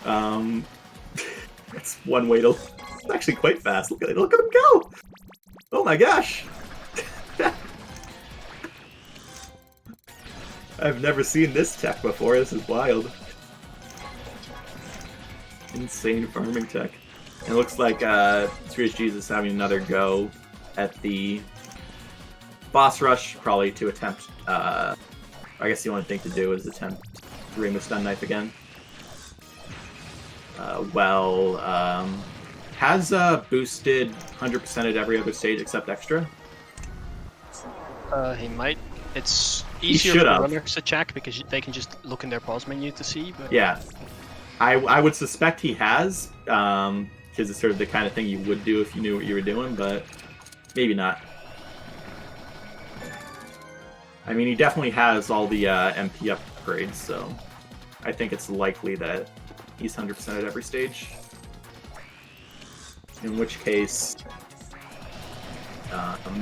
That's one way to... It's actually quite fast. Look at him go! Oh my gosh! I've never seen this tech before. This is wild. Insane farming tech. And it looks like Swedish Jesus having another go at the boss rush, probably to attempt... I guess the only thing to do is attempt Reimu Stun Knife again. Has Boosted 100%ed every other stage except Extra? He might. It's easier for runners to check because they can just look in their pause menu to see. But... Yeah. I would suspect he has, because it's sort of the kind of thing you would do if you knew what you were doing, but maybe not. I mean, he definitely has all the MP upgrades, so I think it's likely that he's 100% at every stage. In which case,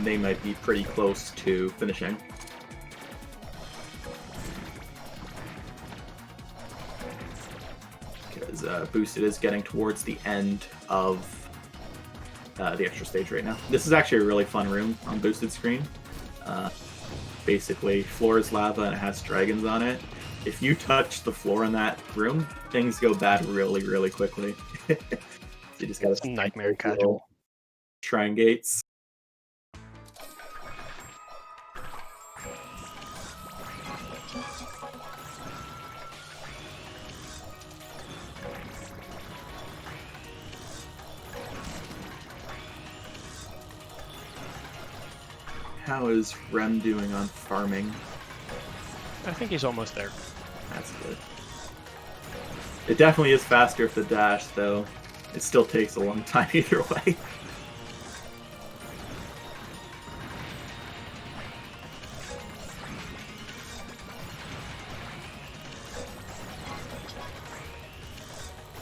they might be pretty close to finishing. Because Boosted is getting towards the end of the extra stage right now. This is actually a really fun room on Boosted screen. Basically, floor is lava and it has dragons on it. If you touch the floor in that room, things go bad really, really quickly. You just gotta nightmare casual. Shrine gates. How is Rem doing on farming? I think he's almost there. That's good. It definitely is faster if the dash, though. It still takes a long time either way.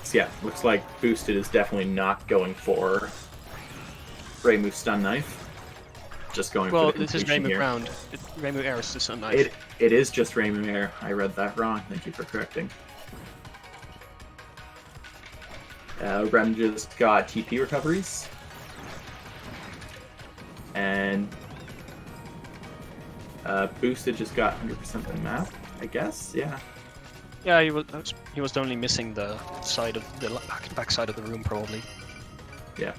So yeah, looks like Boosted is definitely not going for Reimu Stun Knife. Just going well, for the this is completion Reimu here. Ground. Reimu Air is the Sun Knife. It is just Reimu Air. I read that wrong. Thank you for correcting. Rem just got TP recoveries. And Boosted just got 100% the map, I guess? Yeah. Yeah, he was only missing the side of the back side of the room, probably. Yeah.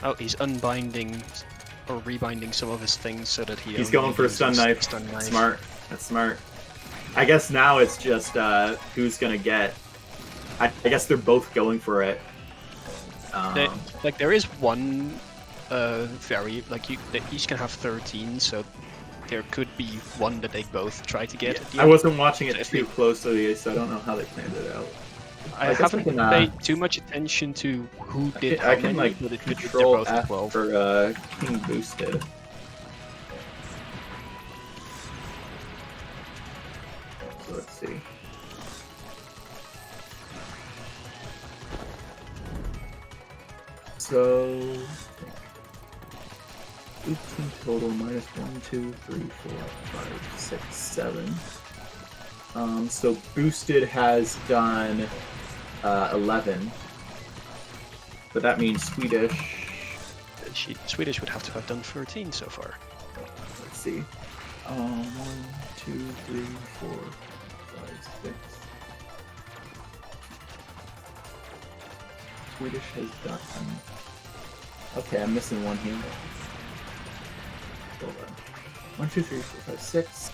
Oh, he's unbinding or rebinding some of his things so that He's going for a stun knife. Smart. That's smart. I guess now it's just who's gonna get. I guess they're both going for it. There is one they each can have 13, so there could be one that they both try to get. Yeah. I wasn't watching it too closely, so I don't know how they planned it out. I haven't paid too much attention to who did how many, but they're control both F 12. for KingBoosted. So let's see. So 18 total minus 1, 2, 3, 4, 5, 6, 7. So Boosted has done 11, but that means Swedish. Swedish would have to have done 13 so far. Let's see. 1, 2, 3, 4, 5, 6. Swedish has done. Okay, I'm missing one here. Hold on. 1, 2, 3, 4, 5, 6.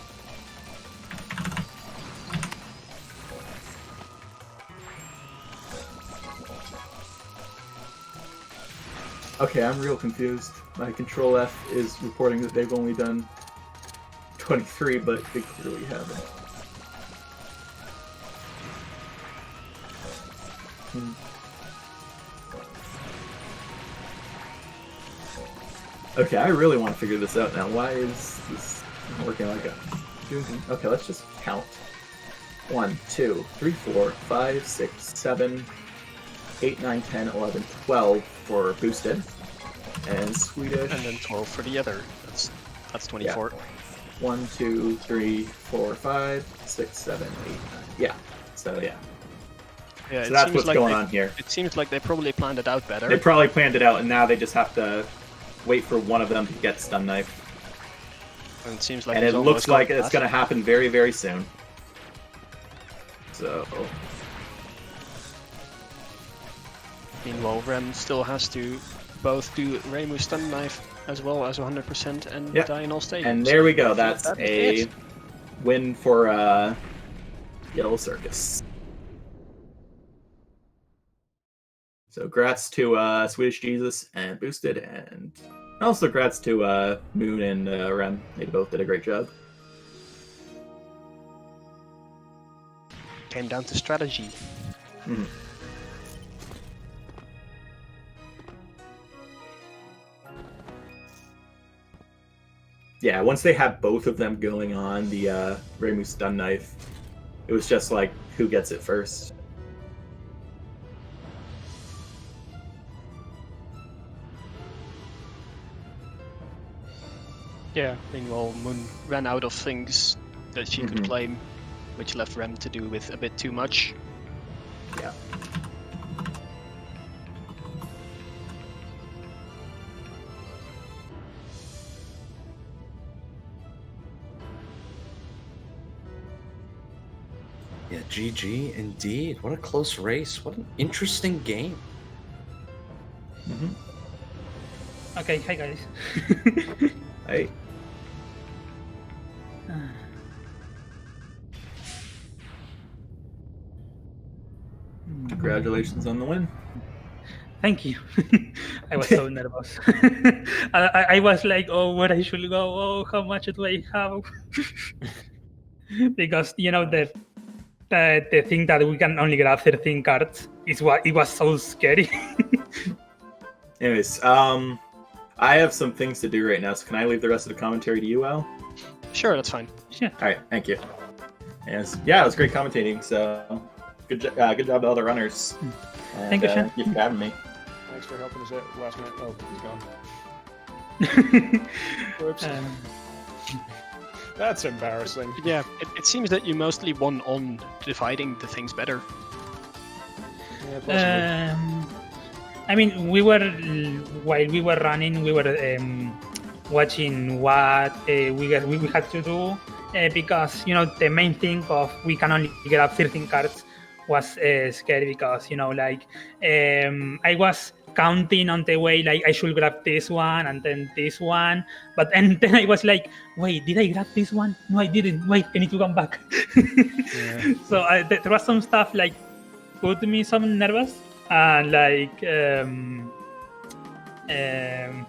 Okay, I'm real confused. My control F is reporting that they've only done 23, but they clearly haven't. Okay, I really want to figure this out now. Why is this not working like a... Okay, let's just count. 1, 2, 3, 4, 5, 6, 7, 8, 9, 10, 11, 12 for Boosted. And Swedish... And then 12 for the other. That's 24. Yeah. 1, 2, 3, 4, 5, 6, 7, 8, 9. Yeah. So yeah. Yeah, so that's what's going on here. It seems like they probably planned it out better. They probably planned it out, and now they just have to wait for one of them to get stun knife. And it seems like and it looks like it's going to happen very, very soon. So. Meanwhile, Rem still has to both do Reimu stun knife as well as 100% and die in all stages. And there we go. That's a win for Yellow Circus. So grats to Swedish Jesus and Boosted, and also grats to Moon and Rem. They both did a great job. Came down to strategy. Mm-hmm. Yeah, once they had both of them going on the Reimu stun knife, it was just like, who gets it first? Yeah, meanwhile, Moon ran out of things that she could Mhm. claim, which left Rem to do with a bit too much. Yeah. Yeah, GG indeed. What a close race. What an interesting game. Okay, hi guys. Hey. Congratulations on the win. Thank you. I was so nervous. I was like, oh, where I should go? Oh, how much do I have? Because the thing that we can only grab 13 cards is what it was so scary. Anyways, I have some things to do right now, so can I leave the rest of the commentary to you, Al? Sure, that's fine. Sure. All right, thank you. Yeah, it was great commentating. So good job to all the runners. And, Thank you, Sean. Thank you for having me. Thanks for helping us out last minute. Oh, he's gone. Whoops. That's embarrassing. Yeah, it seems that you mostly won on dividing the things better. Yeah, possibly. I mean, while we were running, we were watching what we had to do because the main thing of we can only get up 13 cards was scary because I was counting on the way like I should grab this one and then this one, but and then I was like, wait, did I grab this one? No, I didn't. Wait, I need to come back. Yeah. So there was some stuff like put me some nervous. And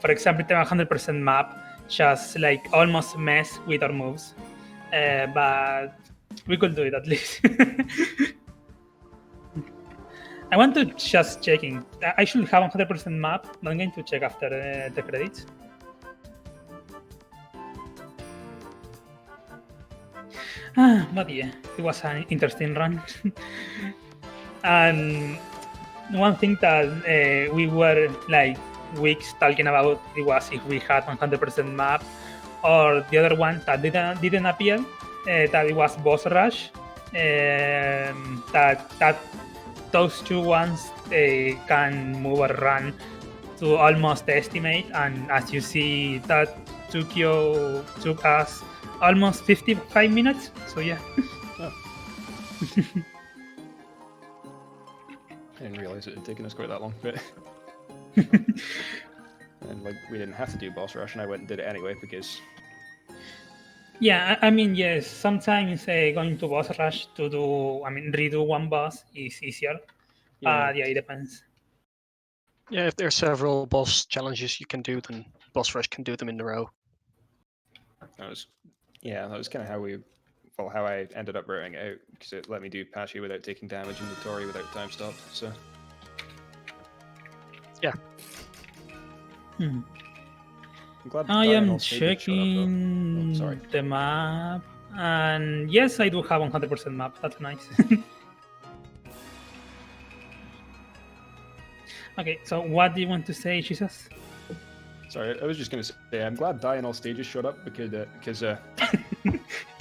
for example, the 100% map just like almost mess with our moves, but we could do it at least. I want to just checking. I should have 100% map, but I'm going to check after the credits. But yeah, it was an interesting run. And one thing that we were like weeks talking about it was if we had 100% map, or the other one that didn't appear, that it was boss rush. That those two ones can move or run to almost estimate, and as you see, that took us almost 55 minutes. So yeah. Oh. I didn't realize it had taken us quite that long, but and like we didn't have to do boss rush, and I went and did it anyway because. Yeah, I mean, yes. Sometimes going to boss rush to redo one boss is easier. Yeah. Yeah, it depends. Yeah, if there are several boss challenges you can do, then boss rush can do them in a row. That was kind of how I ended up writing it out, because it let me do Patchy without taking damage and Notori without time stop. So yeah. I'm glad I Dial am Stages showed up, checking though. Oh, sorry. the map, and yes, I do have 100% map. That's nice. Okay, so what do you want to say, Jesus? Sorry, I was just going to say I'm glad Die in All Stages showed up because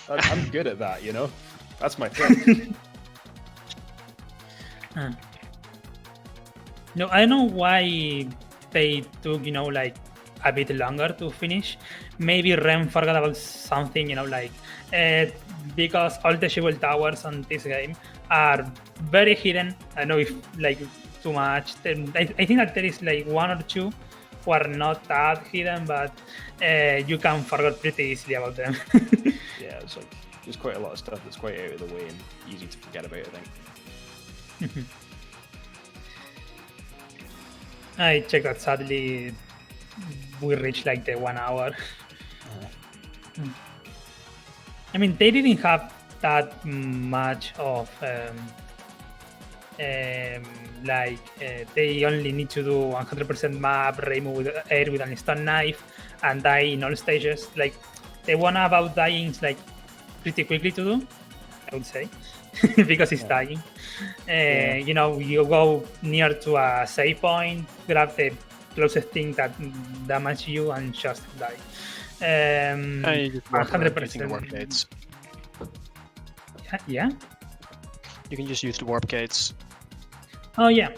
I'm good at that, That's my thing. No, I don't know why they took, a bit longer to finish. Maybe Rem forgot about something, because all the Jewel Towers on this game are very hidden. I know if, too much. I think that there is, one or two who are not that hidden, but you can forget pretty easily about them. Yeah, it's there's quite a lot of stuff that's quite out of the way and easy to forget about, I think. I checked that sadly we reached the 1 hour. I mean, they didn't have that much of they only need to do 100% map, remove with air with an stun knife, and die in all stages. The one about dying is pretty quickly to do, I would say, because it's dying. You go near to a save point, grab the closest thing that damage you and just die. You just walk around using the 100%. warp gates. Yeah. You can just use the warp gates. Oh yeah.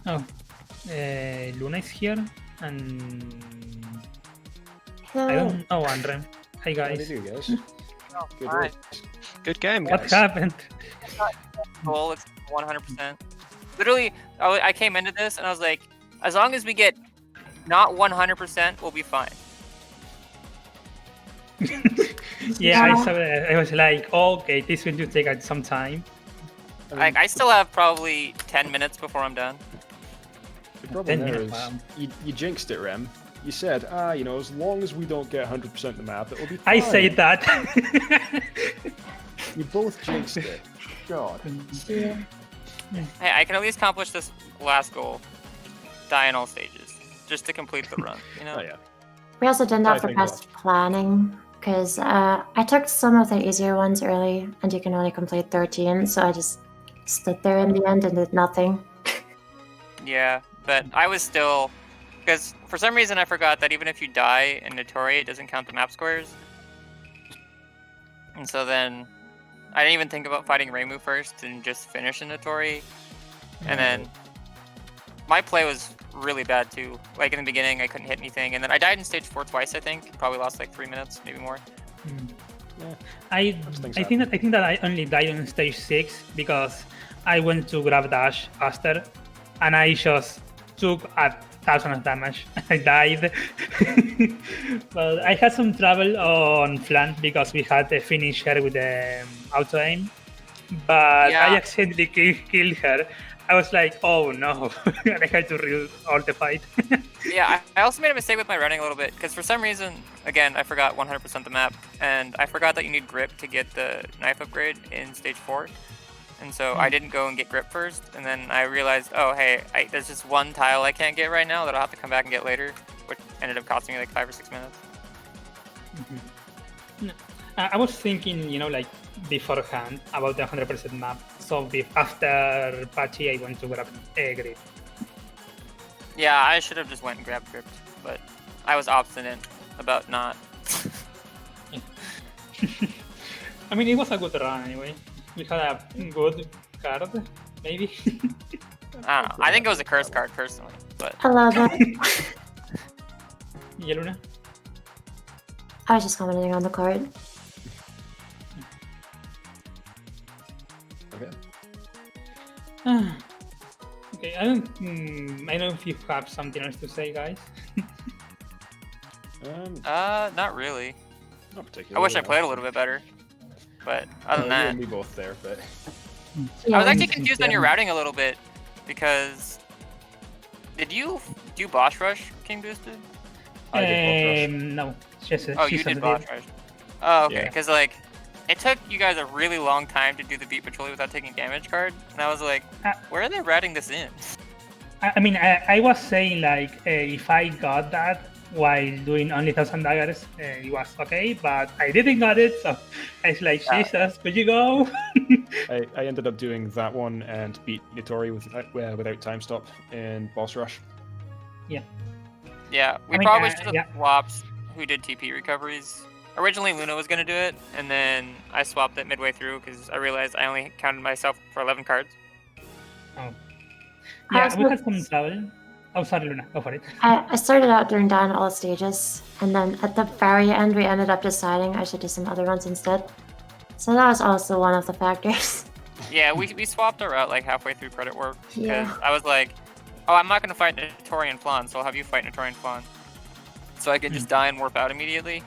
Oh, Luna is here, and I don't. Oh, Andre. Hi How do you guys. do, guys? Oh, Good fine. work. Good game, What guys. happened? Goal is 100%. Literally, I came into this and I was like, as long as we get not 100%, we'll be fine. Yeah, I saw it. I was like, oh, okay, this will just take some time. Like, I still have probably 10 minutes before I'm done. The problem there is Wow. you jinxed it, Rem. You said, as long as we don't get 100% of the map, it'll be fine. I said that. You both jinxed it. God. Yeah. Hey, I can at least accomplish this last goal. Die in all stages. Just to complete the run, you know? Oh, yeah. We also did I that for think best planning, because I took some of the easier ones early, and you can only complete 13, so I just stood there in the end and did nothing. Yeah, but I was still... Because for some reason I forgot that even if you die in Notori, it doesn't count the map squares. And so then... I didn't even think about fighting Reimu first and just finish in Notori. And then... My play was really bad too. Like in the beginning, I couldn't hit anything, and then I died in stage 4 twice. I think probably lost like 3 minutes, maybe more. I things think that I only died on stage 6 because I went to grab dash faster, and I just took 1,000 of damage. I died. But I had some trouble on flank because we had to finish her with the auto aim, but Yeah. I accidentally killed her. I was like, oh no, and I had to re-ult the fight. Yeah, I also made a mistake with my running a little bit, because for some reason, again, I forgot 100% the map, and I forgot that you need grip to get the knife upgrade in stage 4. And so I didn't go and get grip first, and then I realized, oh hey, there's just one tile I can't get right now that I'll have to come back and get later, which ended up costing me like 5 or 6 minutes. I was thinking, like beforehand about the 100% map. So after Patchy, I went to grab grip. Yeah, I should have just went and grabbed grip, but I was obstinate about not. I mean, it was a good run anyway. We had a good card, maybe. I don't know. I think it was a curse card personally, but I love it. Yeah, Luna? I was just commenting on the card. Okay. Okay, I don't know if you have something else to say, guys. not really. Not I particularly. wish I played a little bit better, but other than You that, and me both there, but I was Yeah. actually confused on your routing a little bit because did you do boss rush, KingBoosted? I did both rush. No, just Oh, you did boss rush. Oh, okay. Yeah. Because like it took you guys a really long time to do the beat patrol without taking damage card, and I was like, where are they routing this in? I mean, I was saying like if I got that while doing only 1,000 daggers, it was okay, but I didn't got it, so I was like, Jesus, could you go? I ended up doing that one and beat Nitori without time stop in boss rush. Yeah, we I mean, probably should have yeah. swapped who did TP recoveries. Originally, Luna was going to do it, and then I swapped it midway through because I realized I only counted myself for 11 cards. Oh. I Yeah, was we with- had some trouble. Oh, sorry, Luna, go for it. I started out doing down all stages, and then at the very end, we ended up deciding I should do some other ones instead. So that was also one of the factors. Yeah, we swapped our route like halfway through credit work because Yeah. I was like, oh, I'm not going to fight Notori and Flan, so I'll have you fight Notori and Flan. So I could just die and warp out immediately,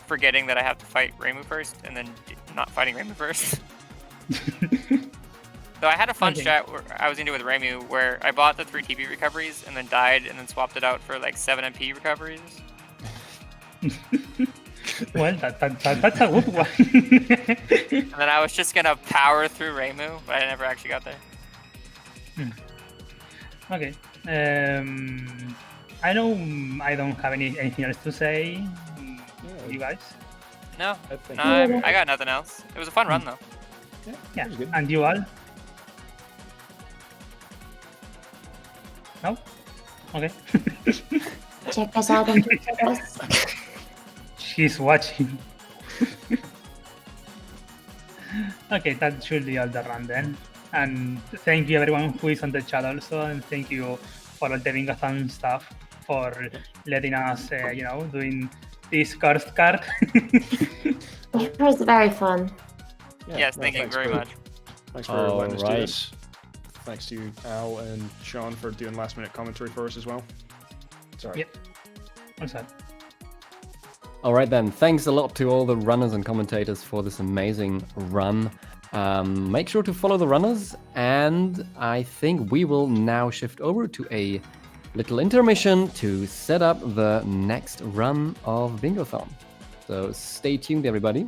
forgetting that I have to fight Reimu first, and then not fighting Reimu first. So I had a fun Okay. strat where I was into with Reimu, where I bought the 3 TP recoveries and then died and then swapped it out for like 7 MP recoveries. Well, that's a good one. And then I was just gonna power through Reimu, but I never actually got there. Okay. I know I don't have anything else to say. You guys? No, I think I got nothing else. It was a fun run though. Yeah. was good. And you all? No? Okay. Check us out on Twitter, guys. She's watching. Okay, that should be all the run then. And thank you everyone who is on the chat also, and thank you for all the Bingothon stuff, for letting us, doing this cursed card. It was very fun. Yes, thank you thanks very for- much. Thanks for letting us do Alright. this. Thanks to Al and Sean for doing last minute commentary for us as well. Sorry. Yep. What's that? All right then, thanks a lot to all the runners and commentators for this amazing run. Make sure to follow the runners, and I think we will now shift over to a little intermission to set up the next run of Bingothon. So stay tuned, everybody.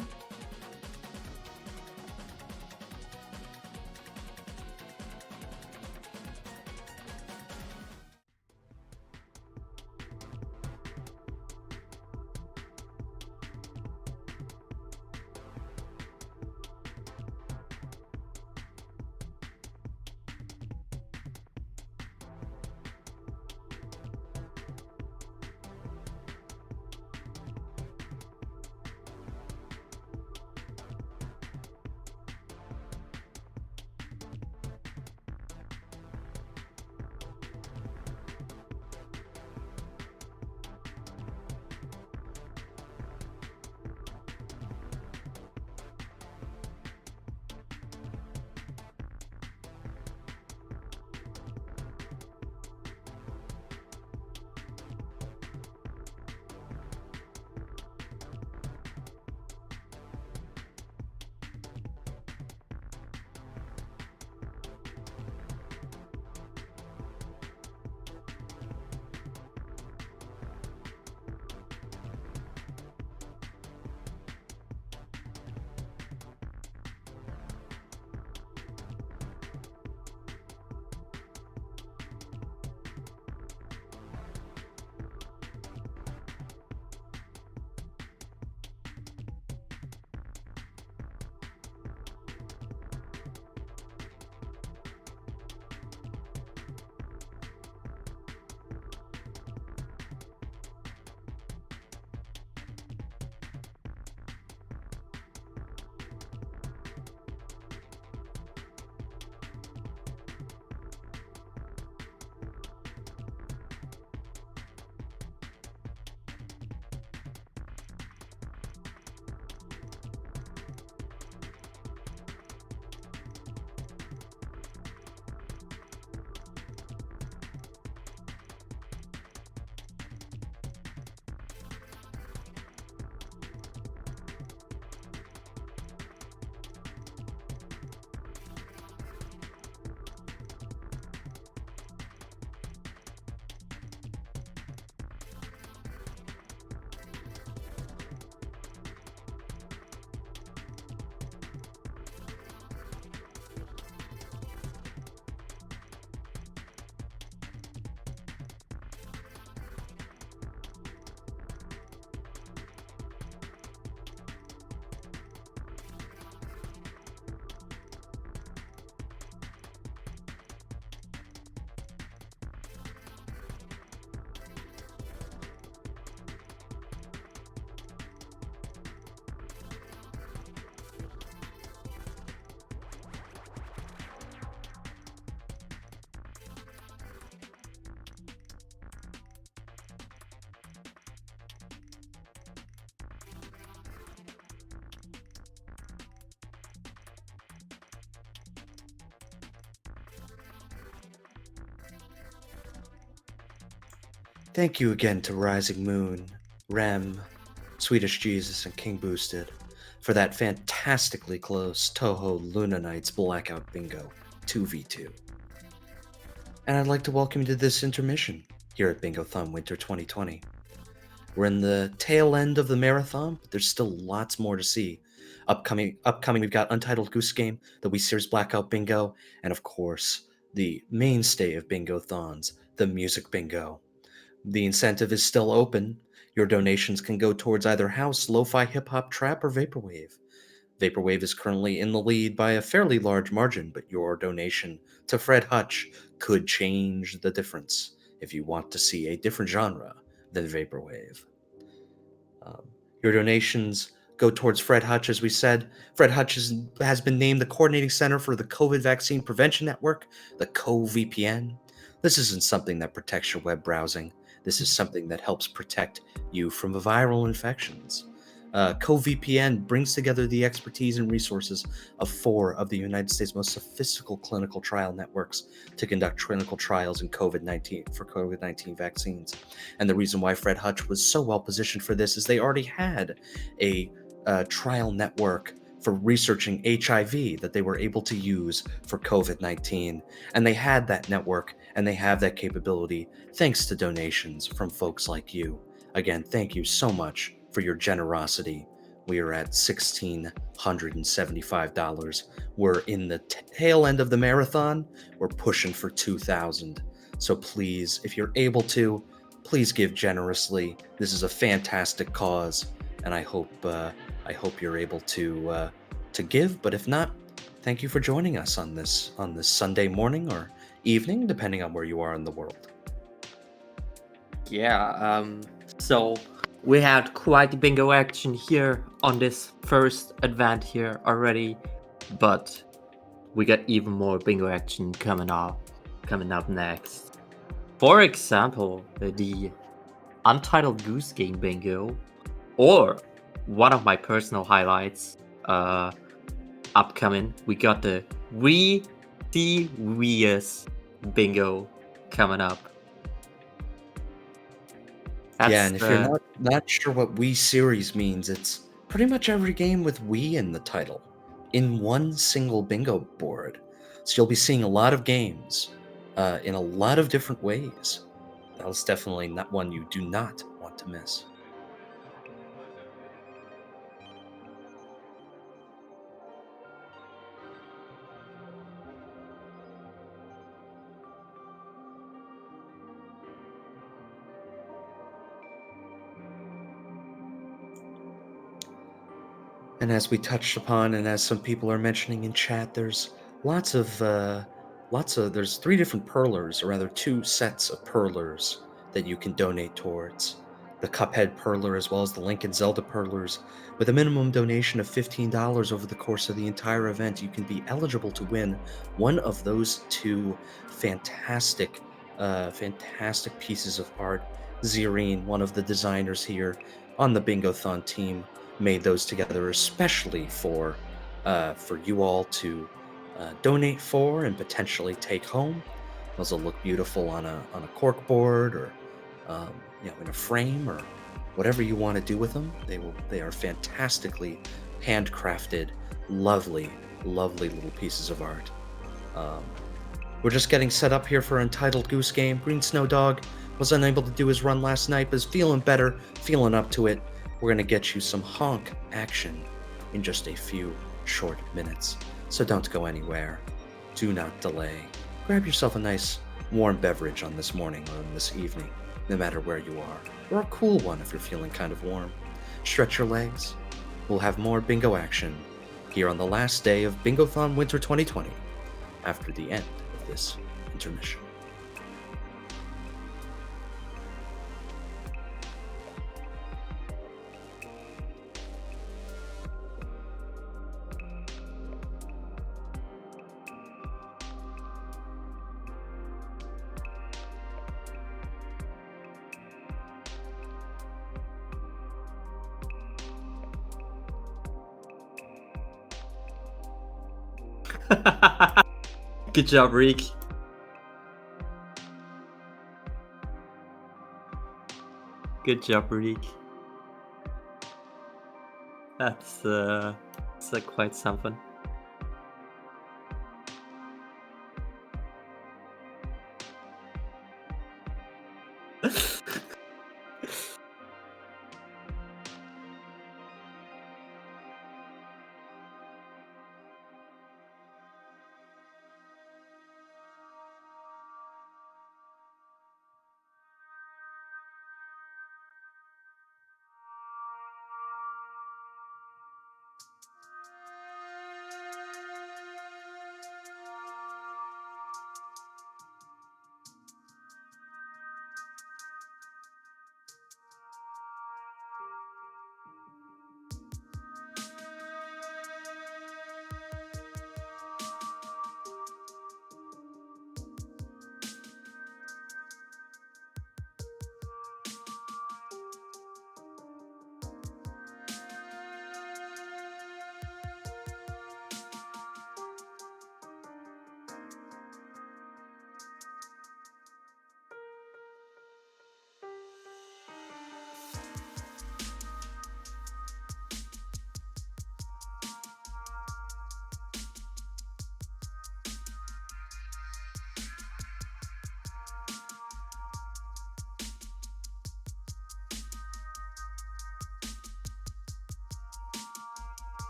Thank you again to RisingMooon, Rem, Swedish Jesus, and KingBoosted for that fantastically close Touhou Luna Nights Blackout Bingo 2v2. And I'd like to welcome you to this intermission here at Bingothon Winter 2020. We're in the tail end of the marathon, but there's still lots more to see. Upcoming, we've got Untitled Goose Game, the Wii Series Blackout Bingo, and of course, the mainstay of Bingothons, the Music Bingo. The incentive is still open. Your donations can go towards either house, lo-fi, hip-hop, trap, or vaporwave. Vaporwave is currently in the lead by a fairly large margin, but your donation to Fred Hutch could change the difference if you want to see a different genre than Vaporwave. Your donations go towards Fred Hutch, as we said. Fred Hutch has been named the coordinating center for the COVID Vaccine Prevention Network, the CoVPN. This isn't something that protects your web browsing. This is something that helps protect you from viral infections. CoVPN brings together the expertise and resources of 4 of the United States' most sophisticated clinical trial networks to conduct clinical trials in COVID-19 vaccines. And the reason why Fred Hutch was so well positioned for this is they already had a trial network for researching HIV that they were able to use for COVID-19. And they had that network and they have that capability thanks to donations from folks like you. Again, thank you so much for your generosity. We are at $1,675. We're in the tail end of the marathon. We're pushing for 2,000. So please, if you're able to, please give generously. This is a fantastic cause, and I hope you're able to give. But if not, thank you for joining us on this Sunday morning or evening, depending on where you are in the world. Yeah, so we had quite the bingo action here on this first event here already, but we got even more bingo action coming up next. For example, the Untitled Goose Game bingo, or one of my personal highlights upcoming, we got the RisingMooon bingo coming up. Yeah, and if you're not sure what Wii series means, it's pretty much every game with Wii in the title in one single bingo board. So you'll be seeing a lot of games in a lot of different ways. That was definitely not one you do not want to miss. And as we touched upon, and as some people are mentioning in chat, there's there's 3 different perlers, or rather 2 sets of perlers that you can donate towards. The Cuphead perler as well as the Link and Zelda perlers. With a minimum donation of $15 over the course of the entire event, you can be eligible to win one of those 2 fantastic pieces of art. Zirine, one of the designers here on the Bingothon team, made those together especially for you all to donate for and potentially take home. Those will look beautiful on a cork board, or in a frame, or whatever you want to do with them. They are fantastically handcrafted, lovely little pieces of art. We're just getting set up here for Untitled Goose Game. Green Snow Dog was unable to do his run last night, but is feeling better, feeling up to it. We're going to get you some honk action in just a few short minutes. So don't go anywhere. Do not delay. Grab yourself a nice warm beverage on this morning or on this evening, no matter where you are. Or a cool one if you're feeling kind of warm. Stretch your legs. We'll have more bingo action here on the last day of Bingothon Winter 2020 after the end of this intermission. Good job, Reek. Good job, Reek. That's quite something.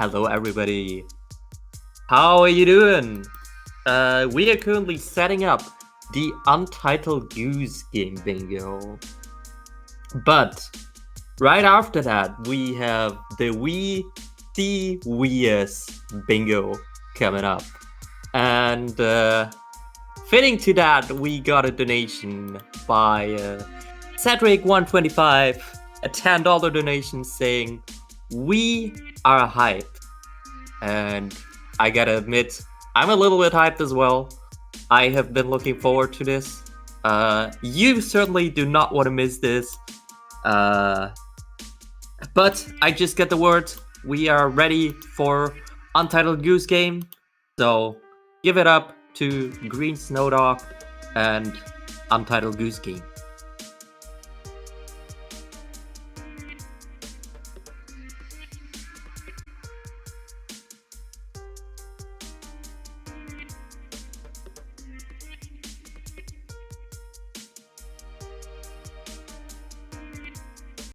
Hello, everybody. How are you doing? We are currently setting up the Untitled Goose game bingo. But right after that, we have the We See Weas bingo coming up. And fitting to that, we got a donation by Cedric125, a $10 donation saying, "We are hype." And I gotta admit, I'm a little bit hyped as well. I have been looking forward to this. You certainly do not want to miss this. But I just get the word. We are ready for Untitled Goose Game. So give it up to Green Snowdog and Untitled Goose Game.